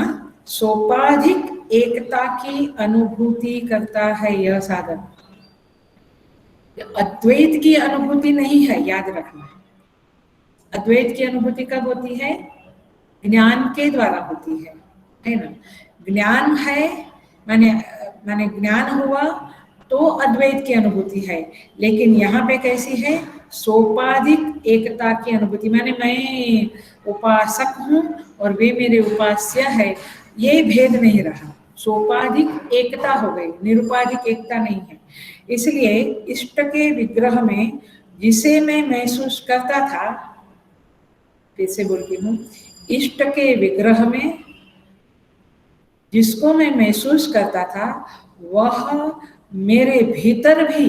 सोपाधिक एकता की अनुभूति करता है यह साधक, अद्वैत की अनुभूति नहीं है, याद रखना। अद्वैत की अनुभूति कब होती है? ज्ञान के द्वारा होती है ना। ज्ञान है माने ज्ञान हुआ तो अद्वैत की अनुभूति है। लेकिन यहाँ पे कैसी है? सोपाधिक एकता की अनुभूति, माने मैं उपासक हूँ और वे मेरे उपास्य है, ये भेद नहीं रहा, सोपाधिक एकता हो गई, निरुपाधिक एकता नहीं है। इसलिए इष्ट के विग्रह में जिसे मैं महसूस करता था, फिर से बोलती हूँ, इष्ट के विग्रह में जिसको मैं महसूस करता था, वह मेरे भीतर भी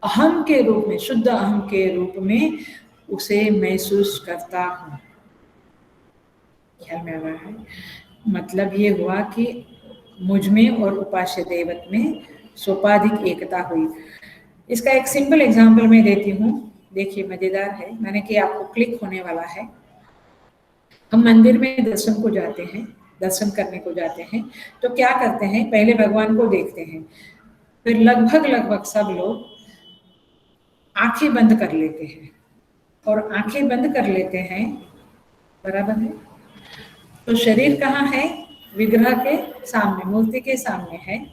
अहम के रूप में, शुद्ध अहम के रूप में उसे महसूस करता हूँ। ख्याल में आ रहा है? मतलब ये हुआ कि मुझ में और उपास्य दैवत में सोपाधिक एकता हुई। इसका एक सिंपल एग्जाम्पल मैं देती हूँ, देखिए मजेदार है, मैंने कि आपको क्लिक होने वाला है। हम मंदिर में दर्शन को जाते हैं, दर्शन करने को जाते हैं, तो क्या करते हैं, पहले भगवान को देखते हैं, फिर लगभग लगभग सब लोग आंखें बंद कर लेते हैं, और आंखें बंद कर लेते हैं, बराबर है। तो शरीर कहाँ है, विग्रह के सामने, मूर्ति के सामने है,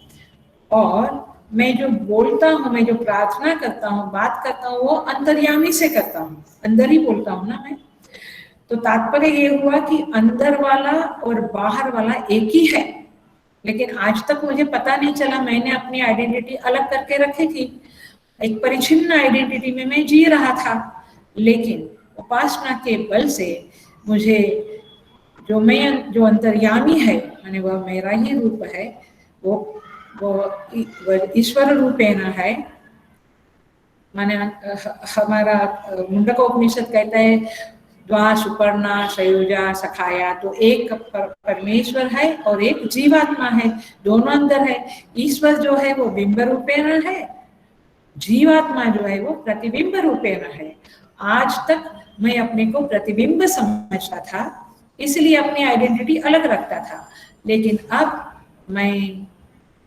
और मैं जो बोलता हूँ, मैं जो प्रार्थना करता हूँ, बात करता हूँ, वो अंतर्यामी से करता हूँ, अंदर ही बोलता हूँ ना मैं। तो तात्पर्य ये हुआ कि अंदर वाला और बाहर वाला एक ही है, लेकिन आज तक मुझे पता नहीं चला, मैंने अपनी आइडेंटिटी अलग करके रखी थी, एक परिचिन्न आइडेंटिटी में मैं जी रहा था। लेकिन उपासना के बल से मुझे जो अंतर्यामी है, माने वह मेरा ही रूप है, वो ईश्वर रूपेण है। माने हमारा मुंडकोपनिषद कहता है द्वा सुपर्णा सयोजा सखाया, तो एक परमेश्वर है और एक जीवात्मा है, दोनों अंदर है। ईश्वर जो है वो बिंब रूपेण है, जीवात्मा जो है वो प्रतिबिंब रूपेण है। आज तक मैं अपने को प्रतिबिंब समझता था, इसलिए अपनी आइडेंटिटी अलग रखता था, लेकिन अब मैं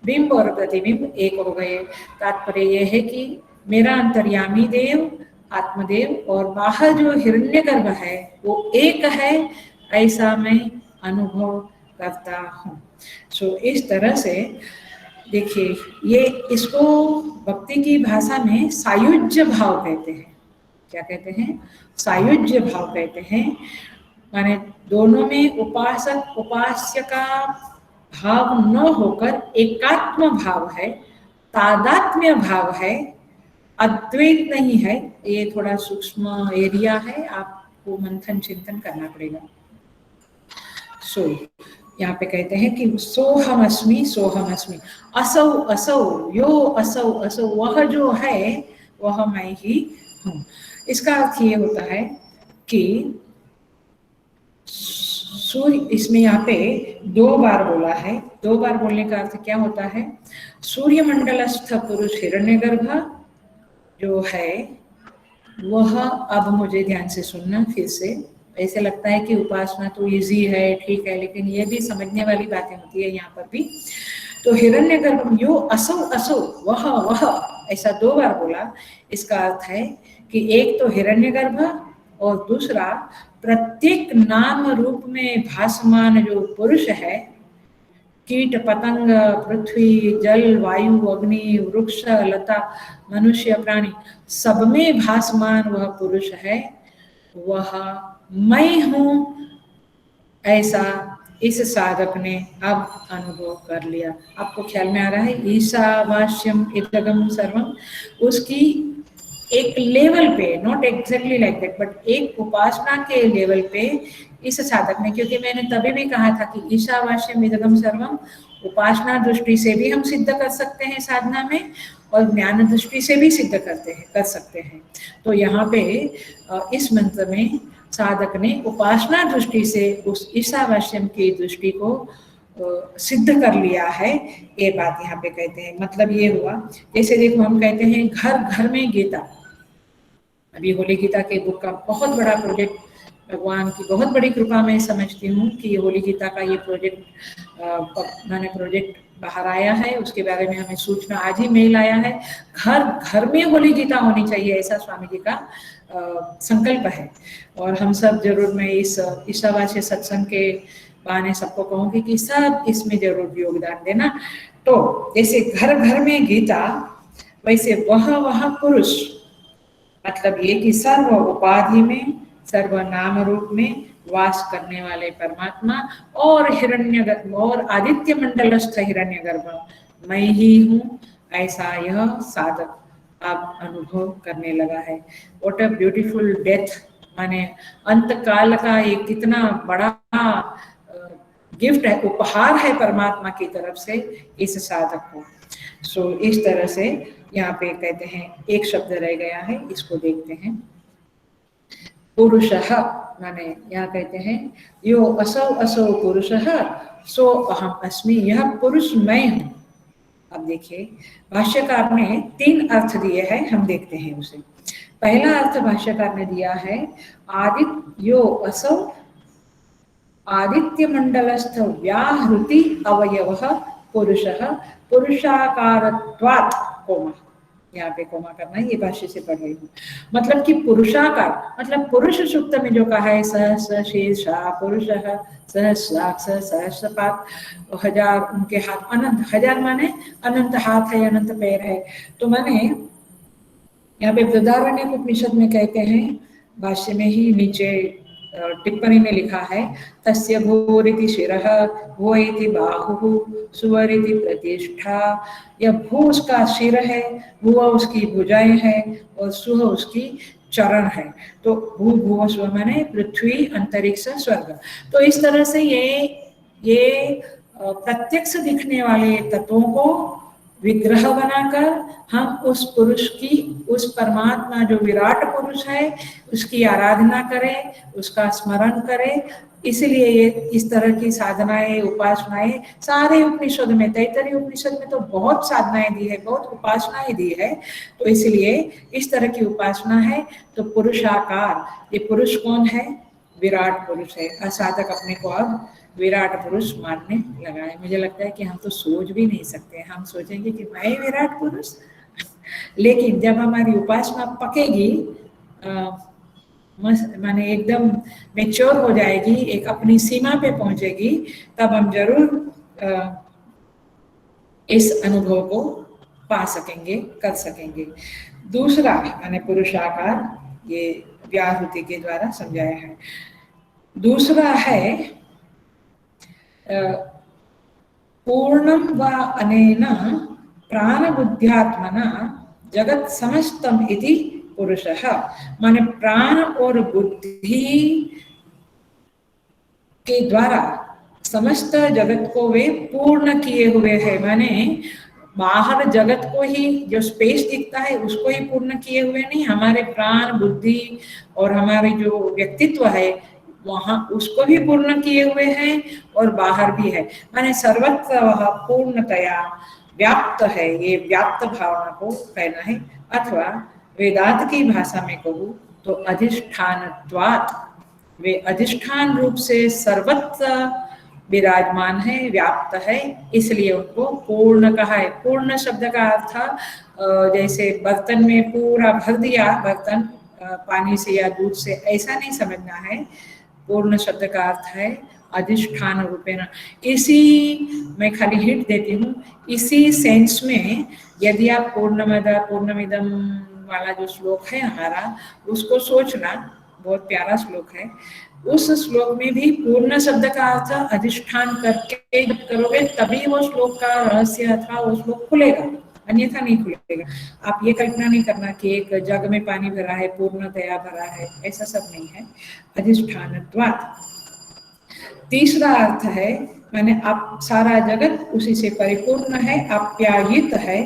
बिंब और प्रतिबिंब एक हो गए। तात्पर्य यह है कि मेरा अंतर्यामी देव आत्मदेव और बाहर जो हिरण्यगर्भ है वो एक है, ऐसा मैं अनुभव करता हूँ। सो इस तरह से देखिए, ये इसको भक्ति की भाषा में सायुज्य भाव कहते हैं। क्या कहते हैं, सायुज्य भाव कहते हैं। माने दोनों में उपासक उपास्य का भाव न होकर एकात्म भाव है, तादात्म्य भाव है, अद्वैत नहीं है। ये थोड़ा सूक्ष्म एरिया है, आपको मंथन चिंतन करना पड़ेगा। सो यहाँ पे कहते हैं कि सोहम अस्मि सोहम अस्मि, असौ असौ, यो असौ असौ, वह जो है वह मैं ही हूँ। इसका अर्थ ये होता है कि सूर्य, इसमें यहाँ पे 2 बार बोला है, 2 बार बोलने का अर्थ क्या होता है, सूर्य मंडलस्थ पुरुष हिरण्यगर्भ जो है वह, अब मुझे ध्यान से सुनना फिर से, ऐसे लगता है कि उपासना तो इजी है, ठीक है, लेकिन ये भी समझने वाली बातें होती है यहाँ पर भी। तो हिरण्यगर्भ यो असौ असौ, वह ऐसा 2 बार बोला। इसका अर्थ है कि एक तो हिरण्यगर्भ और दूसरा प्रत्येक नाम रूप में भासमान जो पुरुष है, कीट पतंग पृथ्वी जल वायु अग्नि वृक्ष लता मनुष्य प्राणी, सब में भासमान वह पुरुष है, वह मैं हूँ, ऐसा इस साधक ने अब अनुभव कर लिया। आपको ख्याल में आ रहा है, ईशावास्यम इदगम सर्वम, उसकी एक लेवल पे, not exactly like that, but एक उपासना के लेवल पे इस साधक ने, क्योंकि मैंने तभी भी कहा था कि ईशावास्यम इदगम सर्वम उपासना दृष्टि से भी हम सिद्ध कर सकते हैं साधना में, और ज्ञान दृष्टि से भी सिद्ध कर सकते हैं। तो यहाँ पे इस मंत्र में साधक ने उपासना दृष्टि से उस ईशावास्यम की दृष्टि को सिद्ध कर लिया है, ये बात यहाँ पे कहते हैं। मतलब ये हुआ, जैसे देखो हम कहते हैं घर घर में गीता, अभी होली गीता के बुक का बहुत बड़ा प्रोजेक्ट, भगवान की बहुत बड़ी कृपा मैं समझती हूँ कि होली गीता का ये प्रोजेक्ट बाहर आया है, उसके बारे में हमें सूचना आज ही मेल आया है। घर घर में होली गीता होनी चाहिए, ऐसा स्वामी जी का संकल्प है, और हम सब जरूर, मैं इस ईशावास्य सत्संग के बहाने सबको कहूँगी कि सब इसमें जरूर योगदान देना। तो जैसे घर घर में गीता, वैसे वह पुरुष, मतलब ये कि सर्व उपाधि में सर्व नाम रूप में वास करने वाले परमात्मा और हिरण्यगर्भ और आदित्य मंडलस्थ हिरण्यगर्भ मैं ही हूँ, ऐसा यह साधक अब अनुभव करने लगा है। व्हाट अ ब्यूटीफुल डेथ, माने अंत काल का ये कितना बड़ा गिफ्ट है, उपहार है परमात्मा की तरफ से इस साधक को। सो इस तरह से यहाँ पे कहते हैं, एक शब्द रह गया है, इसको देखते हैं। पुरुषः माने यहाँ कहते हैं यो असौ असौ पुरुषः सो अहम अस्मि, यह पुरुष मैं हूँ। अब देखिए भाष्यकार ने 3 अर्थ दिए हैं, हम देखते हैं उसे। पहला अर्थ भाष्यकार ने दिया है आदित्य यो असौ आदित्य मंडलस्थ व्याहृति अवयवः पुरुषः पुरुषाकारत्वात् कोमा, यहाँ पे कोमा करना है, ये भाष्य से पढ़ रही हूँ। मतलब कि पुरुषाकार मतलब पुरुष सूक्त में जो कहा है सहस्र शीर्षा पुरुषः सहस्राक्ष सहस्रपात, 1000 उनके हाथ, अनंत 1000 माने अनंत हाथ है, अनंत पैर है। तो माने यहाँ पे बृहदारण्यक उपनिषद में कहते हैं, भाष्य में ही नीचे टिप्पणी में लिखा है तस्य भूरिति शिरः भो इति बाहुः सुवरिति प्रतिष्ठा। यह भू उसका सिर है, भुव उसकी भुजाएं है और सुह उसकी चरण है। तो भू भुव सुह माने पृथ्वी अंतरिक्ष स्वर्ग। तो इस तरह से ये प्रत्यक्ष दिखने वाले तत्वों को विग्रह बनाकर हम उस पुरुष की, उस परमात्मा जो विराट पुरुष है उसकी आराधना करें, उसका स्मरण करें। इसलिए ये इस तरह की साधनाएं उपासनाएं सारे उपनिषद में, तैत्तरीय उपनिषद में तो बहुत साधनाएं दी है, बहुत उपासनाएं दी है। तो इसलिए इस तरह की उपासना है। तो पुरुषाकार, ये पुरुष कौन है? विराट पुरुष है। असाधक अपने को अब विराट पुरुष मानने लगा है। मुझे लगता है कि हम तो सोच भी नहीं सकते, हम सोचेंगे कि मैं विराट पुरुष। लेकिन जब हमारी उपासना पकेगी, माने एकदम मैच्योर हो जाएगी, एक अपनी सीमा पे पहुंचेगी, तब हम जरूर इस अनुभव को पा सकेंगे, कर सकेंगे। दूसरा माने पुरुषाकार, ये व्याहृति के द्वारा समझाया है। दूसरा है पूर्णम व अनेन प्राणबुद्ध्यात्मना जगत समस्तम इति पुरुषः। माने प्राण और बुद्धि के द्वारा समस्त जगत को वे पूर्ण किए हुए हैं। माने बाहर जगत को ही, जो स्पेस दिखता है उसको ही पूर्ण किए हुए नहीं, हमारे प्राण बुद्धि और हमारे जो व्यक्तित्व है वहां उसको भी पूर्ण किए हुए हैं और बाहर भी है। माने सर्वत्र वह पूर्णतया व्याप्त है। ये व्याप्त भावना को कहना है। अथवा वेदांत की भाषा में कहूँ तो अधिष्ठानत्वात्, वे अधिष्ठान रूप से सर्वत्र विराजमान है, व्याप्त है, इसलिए उनको पूर्ण कहा है। पूर्ण शब्द का अर्थ जैसे बर्तन में पूरा भर दिया बर्तन पानी से या दूध से, ऐसा नहीं समझना है। पूर्ण शब्द का अर्थ है अधिष्ठान रूपेण। इसी मैं खाली हिंट देती हूँ, इसी सेंस में यदि आप पूर्णमद पूर्णमिदम वाला जो श्लोक है हमारा, उसको सोचना, बहुत प्यारा श्लोक है। उस श्लोक में भी पूर्ण शब्द का अर्थ अधिष्ठान करके करोगे तभी वो श्लोक का रहस्य अथवा वो श्लोक खुलेगा, अन्यथा नहीं खुलेगा। आप ये कल्पना नहीं करना कि एक जग में पानी भरा है, पूर्णतया भरा है, ऐसा सब नहीं है। अधिष्ठानत्वात्। तीसरा अर्थ है माने आप सारा जगत उसी से परिपूर्ण है, आप्यायित है,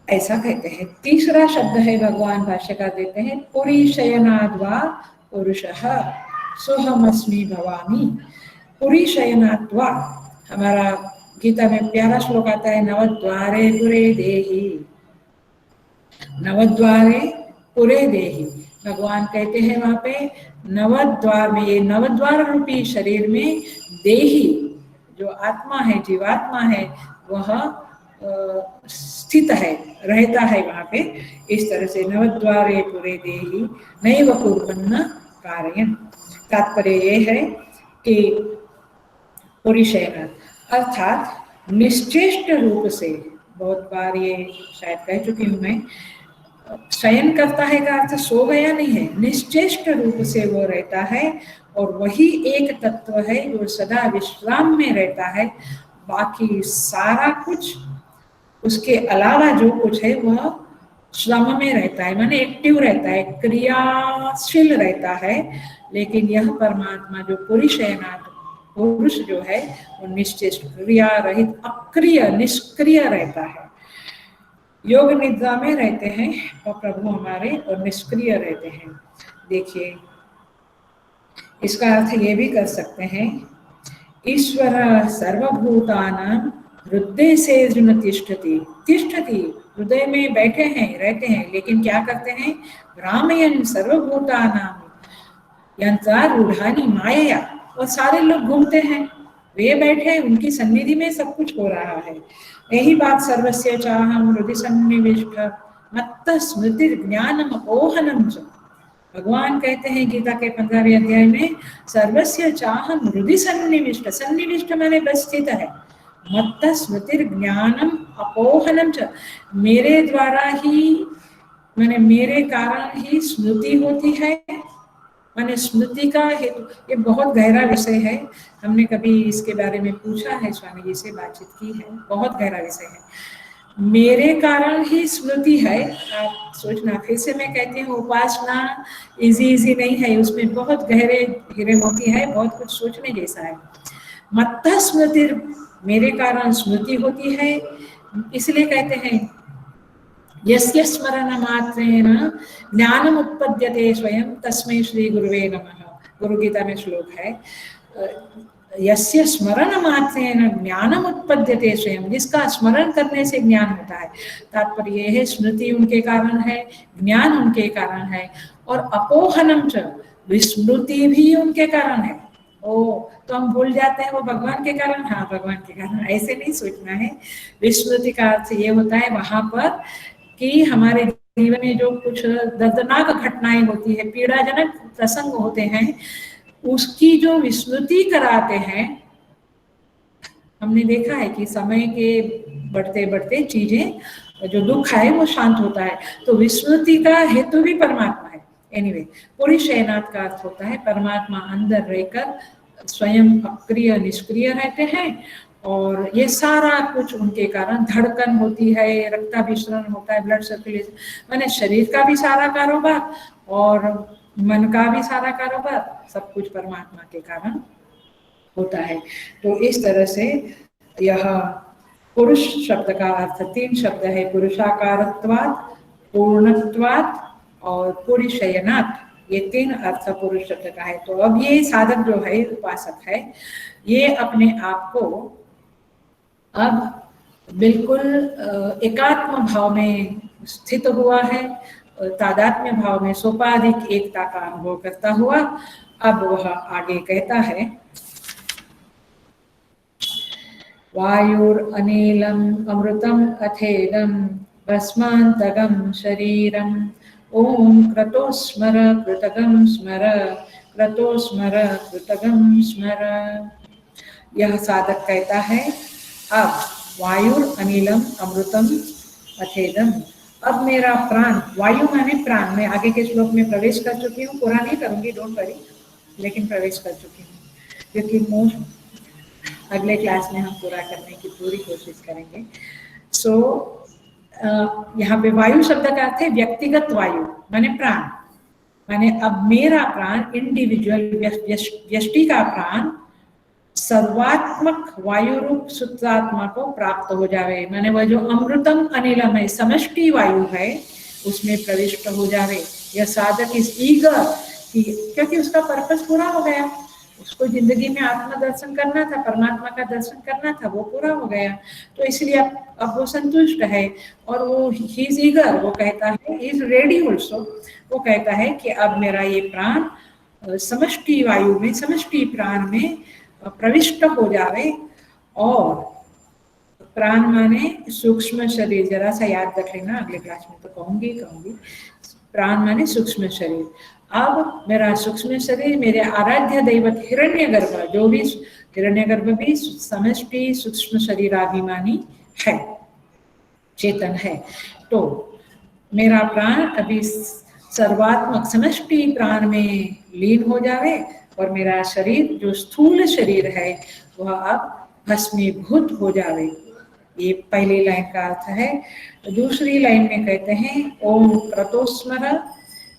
ऐसा कहते हैं। तीसरा शब्द है भगवान भाष्यकार देते हैं पुरी शयनाद्वा पुरुषः सोहमस्मि भवामि। पुरी शयनाद्वा, हमारा गीता में प्यारा श्लोक आता है नवद्वारे पुरे देहि, नवद्वारे पुरे देहि। भगवान कहते हैं वहां पे नवद्वार में, ये नवद्वार रूपी शरीर में देही जो आत्मा है, जीवात्मा है, वह स्थित है, रहता है वहां पे। इस तरह से नवद्वारे पुरे देहि नैव कुर्वन्न कारयन्। तात्पर्य ये है कि पुरुषेण अर्थात निश्चेष्ट रूप से, बहुत बार ये शायद कह चुकी हूँ मैं, शयन करता है का अर्थ सो गया नहीं है, निश्चेष्ट रूप से वो रहता है और वही एक तत्व है जो सदा विश्राम में रहता है। बाकी सारा कुछ उसके अलावा जो कुछ है वह श्रम में रहता है, माने एक्टिव रहता है, क्रियाशील रहता है। लेकिन यह परमात्मा जो पुरुषेनाथ पुरुष जो है वो निश्चेष्ट, क्रिया रहित, अक्रिय, निष्क्रिय रहता है। योग निद्रा में रहते हैं और प्रभु हमारे और निष्क्रिय रहते हैं। देखिए, इसका अर्थ ये भी कर सकते हैं, ईश्वर सर्वभूतानां हृदय से अर्जुन तिष्ठति। तिष्ठति हृदय में बैठे हैं, रहते हैं, लेकिन क्या करते हैं? भ्रामयन् सर्वभूतानां यंत्रारूढ़ानि मायया। और सारे लोग घूमते हैं, वे बैठे, उनकी सन्निधि में सब कुछ हो रहा है। यही बात सर्वस्य चाहम हृदि सन्निविष्ट मत्त स्मृति ज्ञानम अपोहनम च। भगवान कहते हैं गीता के 15वें अध्याय में, सर्वस्य चाहम हृदि सन्निविष्ट। सन्निविष्ट माने बस स्थित है। मत्त स्मृति ज्ञानम अपोहनम च, मेरे द्वारा ही माने मेरे कारण ही स्मृति होती है। माने स्मृति का हेतु, ये बहुत गहरा विषय है। हमने कभी इसके बारे में पूछा है, स्वामी जी से बातचीत की है, बहुत गहरा विषय है। मेरे कारण ही स्मृति है। आप सोचना, फिर से मैं कहती हूँ, उपासना इजी नहीं है, उसमें बहुत गहरे हीरे मोती है, बहुत कुछ सोचने जैसा है। मत्त स्मृति, मेरे कारण स्मृति होती है, इसलिए कहते हैं यस्य स्मरण मात्रेण ज्ञानम उत्पद्यते स्वयं तस्मै श्री गुरुवे नमः। गुरु गीता में श्लोक है, यस्य स्मरण मात्रेण ज्ञानम उत्पद्यते स्वयं, जिसका स्मरण करने से ज्ञान होता है। तात्पर्य यह है, स्मृति उनके कारण है, ज्ञान उनके कारण है, और अपोहनम च, विस्मृति भी उनके कारण है। ओ, तो हम भूल जाते हैं वो भगवान के कारण, हाँ भगवान के कारण, ऐसे नहीं सोचना है। विस्मृति का अर्थ ये होता है वहां पर कि हमारे जीवन में जो कुछ दर्दनाक घटनाएं होती है, पीड़ाजनक प्रसंग होते हैं, उसकी जो विस्मृति कराते हैं। हमने देखा है कि समय के बढ़ते बढ़ते चीजें, जो दुख है वो शांत होता है, तो विस्मृति का हेतु भी परमात्मा है। एनीवे, पूरी शयनाथ का अर्थ होता है परमात्मा अंदर रहकर स्वयं अक्रिय निष्क्रिय रहते हैं, और ये सारा कुछ उनके कारण, धड़कन होती है, रक्ताभिसरण होता है, ब्लड सर्कुलेशन, माने शरीर का भी सारा कारोबार और मन का भी सारा कारोबार, सब कुछ परमात्मा के कारण होता है। तो इस तरह से यह पुरुष शब्द का अर्थ 3 शब्द है, पुरुषाकारत्वात्, पूर्णत्वात् और पुरुषयनात्, ये 3 अर्थ पुरुष शब्द का है। तो अब ये साधक जो है, उपासक है, ये अपने आप को अब बिल्कुल एकात्म भाव में स्थित हुआ है, तादात्म्य भाव में सोपाधिक एकता का अनुभव करता हुआ अब वह आगे कहता है, वायुरनिलम अमृतम अथेदम भस्मान्तगम शरीरम ओम क्रतो स्मर कृतगम स्मर, क्रतो स्मर कृतगम स्मर। यह साधक कहता है, अब वायुर अनिलम अमृतम अथेदम, अब मेरा प्राण, वायु माने प्राण, मैं आगे के श्लोक में प्रवेश कर चुकी हूँ, पूरा नहीं करूंगी, डोंट वरी, लेकिन प्रवेश कर चुकी हूँ, क्योंकि मोस्ट अगले क्लास में हम पूरा करने की पूरी कोशिश करेंगे। सो यहाँ पे वायु शब्द का अर्थ है व्यक्तिगत वायु, माने प्राण, माने अब मेरा प्राण, इंडिविजुअल व्यष्टि का प्राण सर्वात्मक वायु रूप सूत्रात्मा को प्राप्त हो जावे, माने वह जो अमृतम अनिलम है, समष्टि वायु है, उसमें प्रविष्ट हो जावे। यह साधक इस ईगर, क्योंकि उसका पर्पस पूरा हो गया, उसको जिंदगी में आत्म दर्शन करना था, परमात्मा का दर्शन करना था, वो पूरा हो गया, तो इसलिए अब वो संतुष्ट है, और वो ही इज ईगर, वो कहता है, इज रेडी ऑल्सो, वो कहता है कि अब मेरा ये प्राण समष्टि वायु में, समष्टि प्राण में प्रविष्ट हो जावे। और प्राण माने सूक्ष्म शरीर, जरा सा याद रख लेना, अगले क्लास में तो कहूंगी। प्राण माने सूक्ष्म शरीर। अब मेरा सूक्ष्म शरीर, मेरे आराध्य दैवत हिरण्यगर्भ, जो भी हिरण्यगर्भ भी समष्टि सूक्ष्म शरीराभिमानी है, चेतन है, तो मेरा प्राण अभी सर्वात्मक समष्टि प्राण में लीन हो जावे, और मेरा शरीर जो स्थूल शरीर है वह अब भस्मीभूत हो जावे। ये पहली लाइन का अर्थ है। दूसरी लाइन में कहते हैं, ओम क्रतो स्मर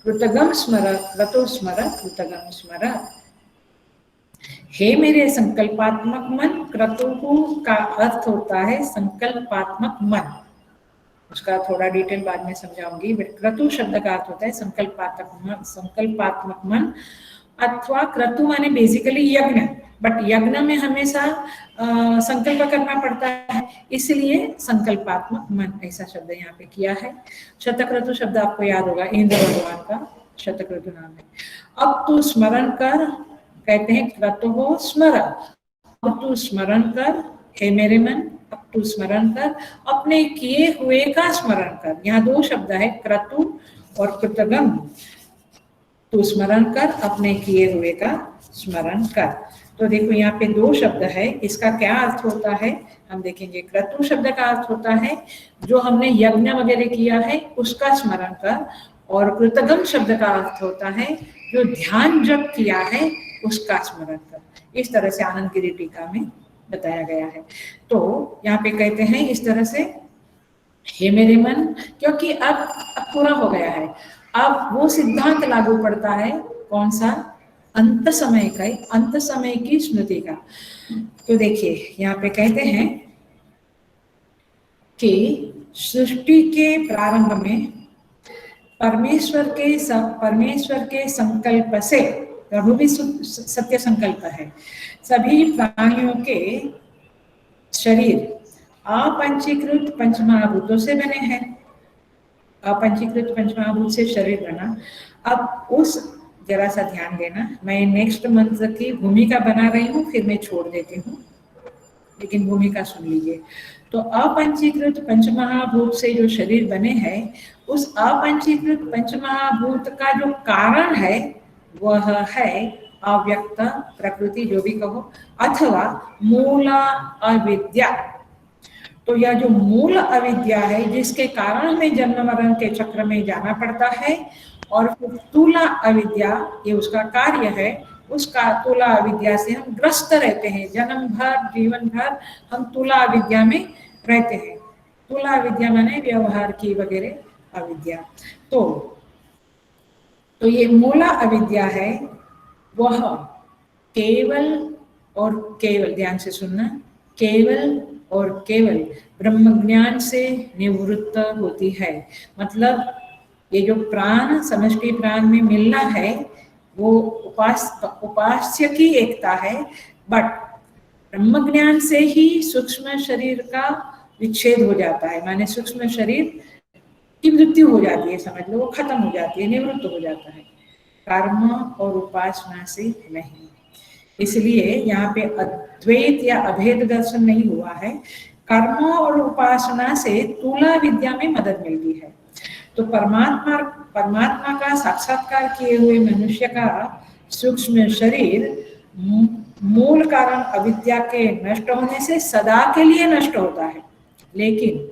कृतगम स्मर, क्रतो स्मर कृतगम स्मर। हे मेरे संकल्पात्मक मन, क्रतु का अर्थ होता है संकल्पात्मक मन, उसका थोड़ा डिटेल बाद में समझाऊंगी। बट क्रतु शब्द का अर्थ होता है संकल्पात्मक मन, अथवा क्रतु माने बेसिकली यज्ञ, बट यज्ञ में हमेशा संकल्प करना पड़ता है, इसलिए संकल्पात्मक मन ऐसा शब्द यहाँ पे किया है। शतक्रतु शब्द आपको याद होगा, इंद्र भगवान का शतक्रतु नाम है। अब तू स्मरण कर, कहते हैं क्रतुः स्मर, अब तू स्मरण कर हे मेरे मन, अब तू स्मरण कर, अपने किए हुए का स्मरण कर। यहाँ दो शब्द है, क्रतु और कृतगम। तू स्मरण कर, अपने किए हुए का स्मरण कर। तो देखो यहाँ पे दो शब्द है, इसका क्या अर्थ होता है हम देखेंगे। क्रतु शब्द का अर्थ होता है जो हमने यज्ञ वगैरह किया है उसका स्मरण कर, और कृतगम शब्द का अर्थ होता है जो ध्यान जप किया है उसका स्मरण कर। इस तरह से आनंद गिरी टीका में बताया गया है। तो यहाँ पे कहते हैं इस तरह से, हे मेरे मन, क्योंकि अब पूरा हो गया है, अब वो सिद्धांत लागू पड़ता है, कौन सा, अंत समय का, अंत समय की स्मृति का। तो देखिए यहाँ पे कहते हैं कि सृष्टि के प्रारंभ में परमेश्वर के संकल्प से, प्रभु भी सत्य संकल्प है, सभी प्राणियों के शरीर अपंचीकृत पंचमहाभूतों से बने हैं। अपंचीकृत पंचमहाभूत से शरीर बना। अब उस, जरा सा ध्यान देना, मैं नेक्स्ट मंत्र की भूमिका बना रही हूँ, फिर मैं छोड़ देती हूँ, लेकिन भूमिका सुन लीजिए। तो अपंचीकृत पंचमहाभूत से जो शरीर बने हैं, उस अपंचीकृत पंचमहाभूत का जो कारण है वह है अव्यक्त प्रकृति, जो भी कहो, अथवा मूल अविद्या। तो यह जो मूल अविद्या है जिसके कारण हमें जन्म मरण के चक्र में जाना पड़ता है, और तुला अविद्या ये उसका कार्य है, उसका तुला अविद्या से हम ग्रस्त रहते हैं, जन्म भर जीवन भर हम तुला अविद्या में रहते हैं। तुला अविद्या माने व्यवहार की वगैरह अविद्या। तो ये मूला अविद्या है, वह केवल और केवल, ध्यान से सुनना, केवल और केवल ब्रह्म ज्ञान से निवृत्त होती है। मतलब ये जो प्राण, समष्टि प्राण में मिलना है वो उपास्य की एकता है, बट ब्रह्म ज्ञान से ही सूक्ष्म शरीर का विच्छेद हो जाता है, माने सूक्ष्म शरीर की मृत्यु हो जाती है, समझ लो, वो खत्म हो जाती है, निवृत्त हो जाता है, कर्म और उपासना से नहीं। इसलिए यहाँ पे अद्वैत या अभेद दर्शन नहीं हुआ है, कर्म और उपासना से तुला विद्या में मदद मिलती है। तो परमात्मा का साक्षात्कार किए हुए मनुष्य का सूक्ष्म शरीर मूल कारण अविद्या के नष्ट होने से सदा के लिए नष्ट होता है, लेकिन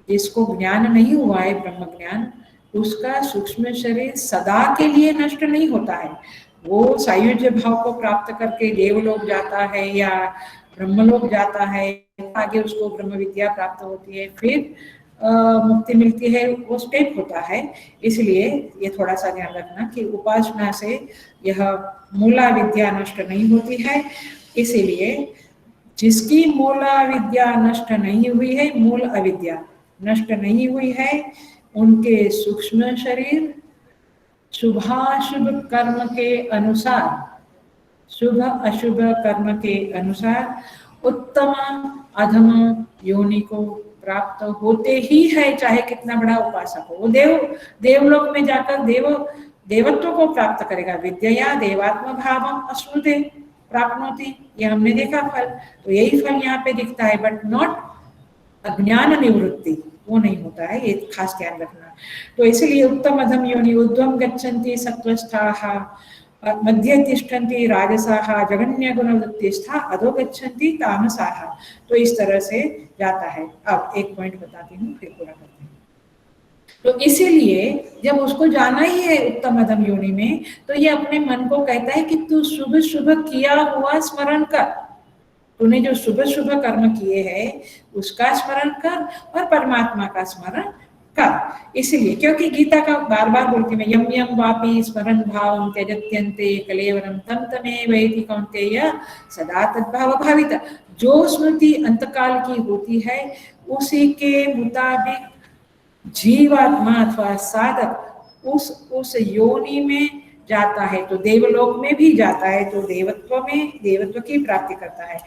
जिसको ज्ञान नहीं हुआ है, ब्रह्म ज्ञान, उसका सूक्ष्म शरीर सदा के लिए नष्ट नहीं होता है। वो सायुज्य भाव को प्राप्त करके देवलोक जाता है या ब्रह्मलोक जाता है, आगे उसको ब्रह्म विद्या प्राप्त होती है, फिर मुक्ति मिलती है, वो स्टेप होता है। इसलिए ये थोड़ा सा ध्यान रखना कि उपासना से यह मूला विद्या नष्ट नहीं होती है। इसीलिए जिसकी मूला विद्या नष्ट नहीं हुई है, मूल अविद्या नष्ट नहीं हुई है, उनके सूक्ष्म शरीर शुभाशुभ कर्म के अनुसार, शुभ अशुभ कर्म के अनुसार उत्तम अधम योनि को प्राप्त होते ही है, चाहे कितना बड़ा उपासक हो। वो देवलोक में जाकर देवत्व को प्राप्त करेगा। विद्या देवात्म भावम अश्नुते प्राप्नोति, ये हमने देखा फल, तो यही फल यहाँ पे दिखता है, बट नॉट अज्ञान निवृत्ति, वो नहीं होता है, ये खास ध्यान रखना। तो इसलिए उत्तम अधम योनि ऊर्ध्वं गच्छन्ति सत्वस्थाः, मध्ये तिष्ठन्ति राजसाः, जघन्य गुणवृत्तिस्थाः, अधो गच्छन्ति तामसाः। तो इस तरह से जाता है। अब एक पॉइंट बताती हूँ, फिर पूरा करते हैं। तो इसीलिए जब उसको जाना ही है उत्तम अधम योनि में, तो ये अपने मन को कहता है कि तू शुभ शुभ किया हुआ स्मरण कर, तूने जो शुभ शुभ कर्म किए हैं उसका स्मरण कर और परमात्मा का स्मरण कर। इसलिए क्योंकि गीता का बार बार बोलती मैं, यम यम वापि स्मरण भावं त्यजत्यन्ते कलेवरं तम तमेवैति कौन्तेय सदा तद्भाव भावित। जो स्मृति अंतकाल की होती है उसी के मुताबिक जीवात्मा अथवा साधक उस योनि में जाता है, तो देवलोक में भी जाता है, तो देवत्व की प्राप्ति करता है।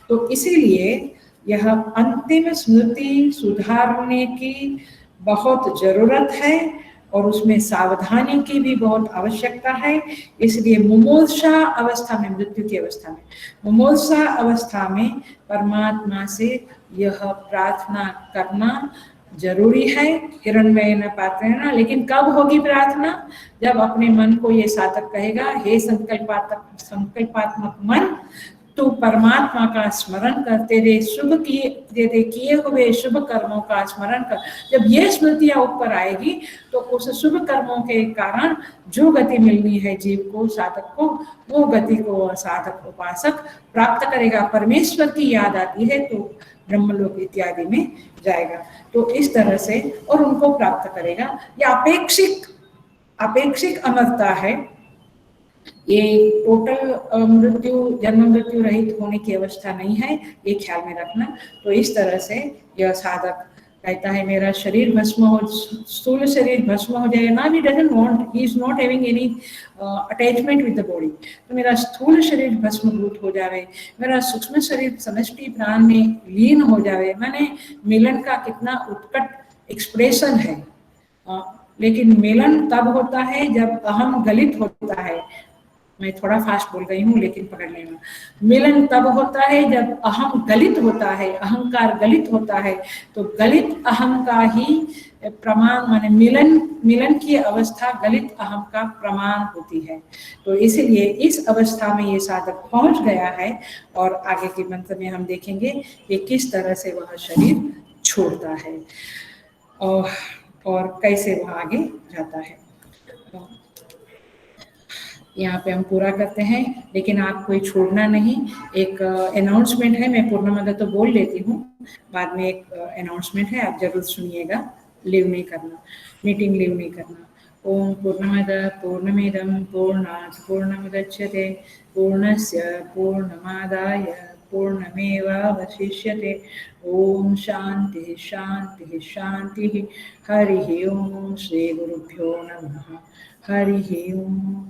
तो इसीलिए यह अंतिम स्मृति सुधारने की बहुत जरूरत है और उसमें सावधानी की भी बहुत आवश्यकता है। इसलिए मुमूर्षा अवस्था में, मृत्यु की अवस्था में, मुमूर्षा अवस्था में परमात्मा से यह प्रार्थना करना जरूरी है, हिरण्मयेन पात्रेण। लेकिन कब होगी प्रार्थना? जब अपने मन को ये साधक कहेगा, हे संकल्पात्मक मन, तू परमात्मा का स्मरण कर, तेरे किए हुए शुभ कर्मों का स्मरण कर। जब ये स्मृतियां ऊपर आएगी तो उस शुभ कर्मों के कारण जो गति मिलनी है जीव को, साधक को, वो गति को साधक उपासक प्राप्त करेगा। परमेश्वर की याद आती है तो ब्रह्मलोक इत्यादि में जाएगा, तो इस तरह से और उनको प्राप्त करेगा। यह अपेक्षिक अमरता है, ये टोटल जन्म मृत्यु रहित होने की अवस्था नहीं है, ये ख्याल में रखना। तो इस तरह से यह साधक कहता है मेरा शरीर भस्म हो, स्थूल शरीर भस्म हो जाए ना, he doesn't want, he is not having any attachment with the body. तो मेरा स्थूल शरीर भस्मभूत हो जाए, मेरा सूक्ष्म शरीर समष्टि प्राण में लीन हो जाए। मैंने मिलन का कितना उत्कट एक्सप्रेशन है, लेकिन मिलन तब होता है जब अहम गलित होता है। मैं थोड़ा फास्ट बोल रही हूँ लेकिन पकड़ लेना। मिलन तब होता है जब अहम गलित होता है, अहंकार गलित होता है, तो गलित अहम का ही प्रमाण, माने मिलन की अवस्था गलित अहम का प्रमाण होती है। तो इसीलिए इस अवस्था में ये साधक पहुंच गया है और आगे के मंत्र में हम देखेंगे कि किस तरह से वह शरीर छोड़ता है और कैसे वह आगे जाता है। यहाँ पे हम पूरा करते हैं, लेकिन आप कोई छोड़ना नहीं। एक अनाउंसमेंट है, मैं पूर्णमद तो बोल लेती हूँ, बाद में एक अनाउंसमेंट है, आप जरूर सुनिएगा। लीव नहीं करना, मीटिंग लीव नहीं करना। ओम पूर्णमद पूर्णमिदं पूर्णात् पूर्णमुदच्यते पूर्णस्य पूर्णमादाय पूर्णमेवावशिष्यते। ओम शांति शांति शांति। हरि ओम। श्री गुरुभ्यो नमः। हरि ओम।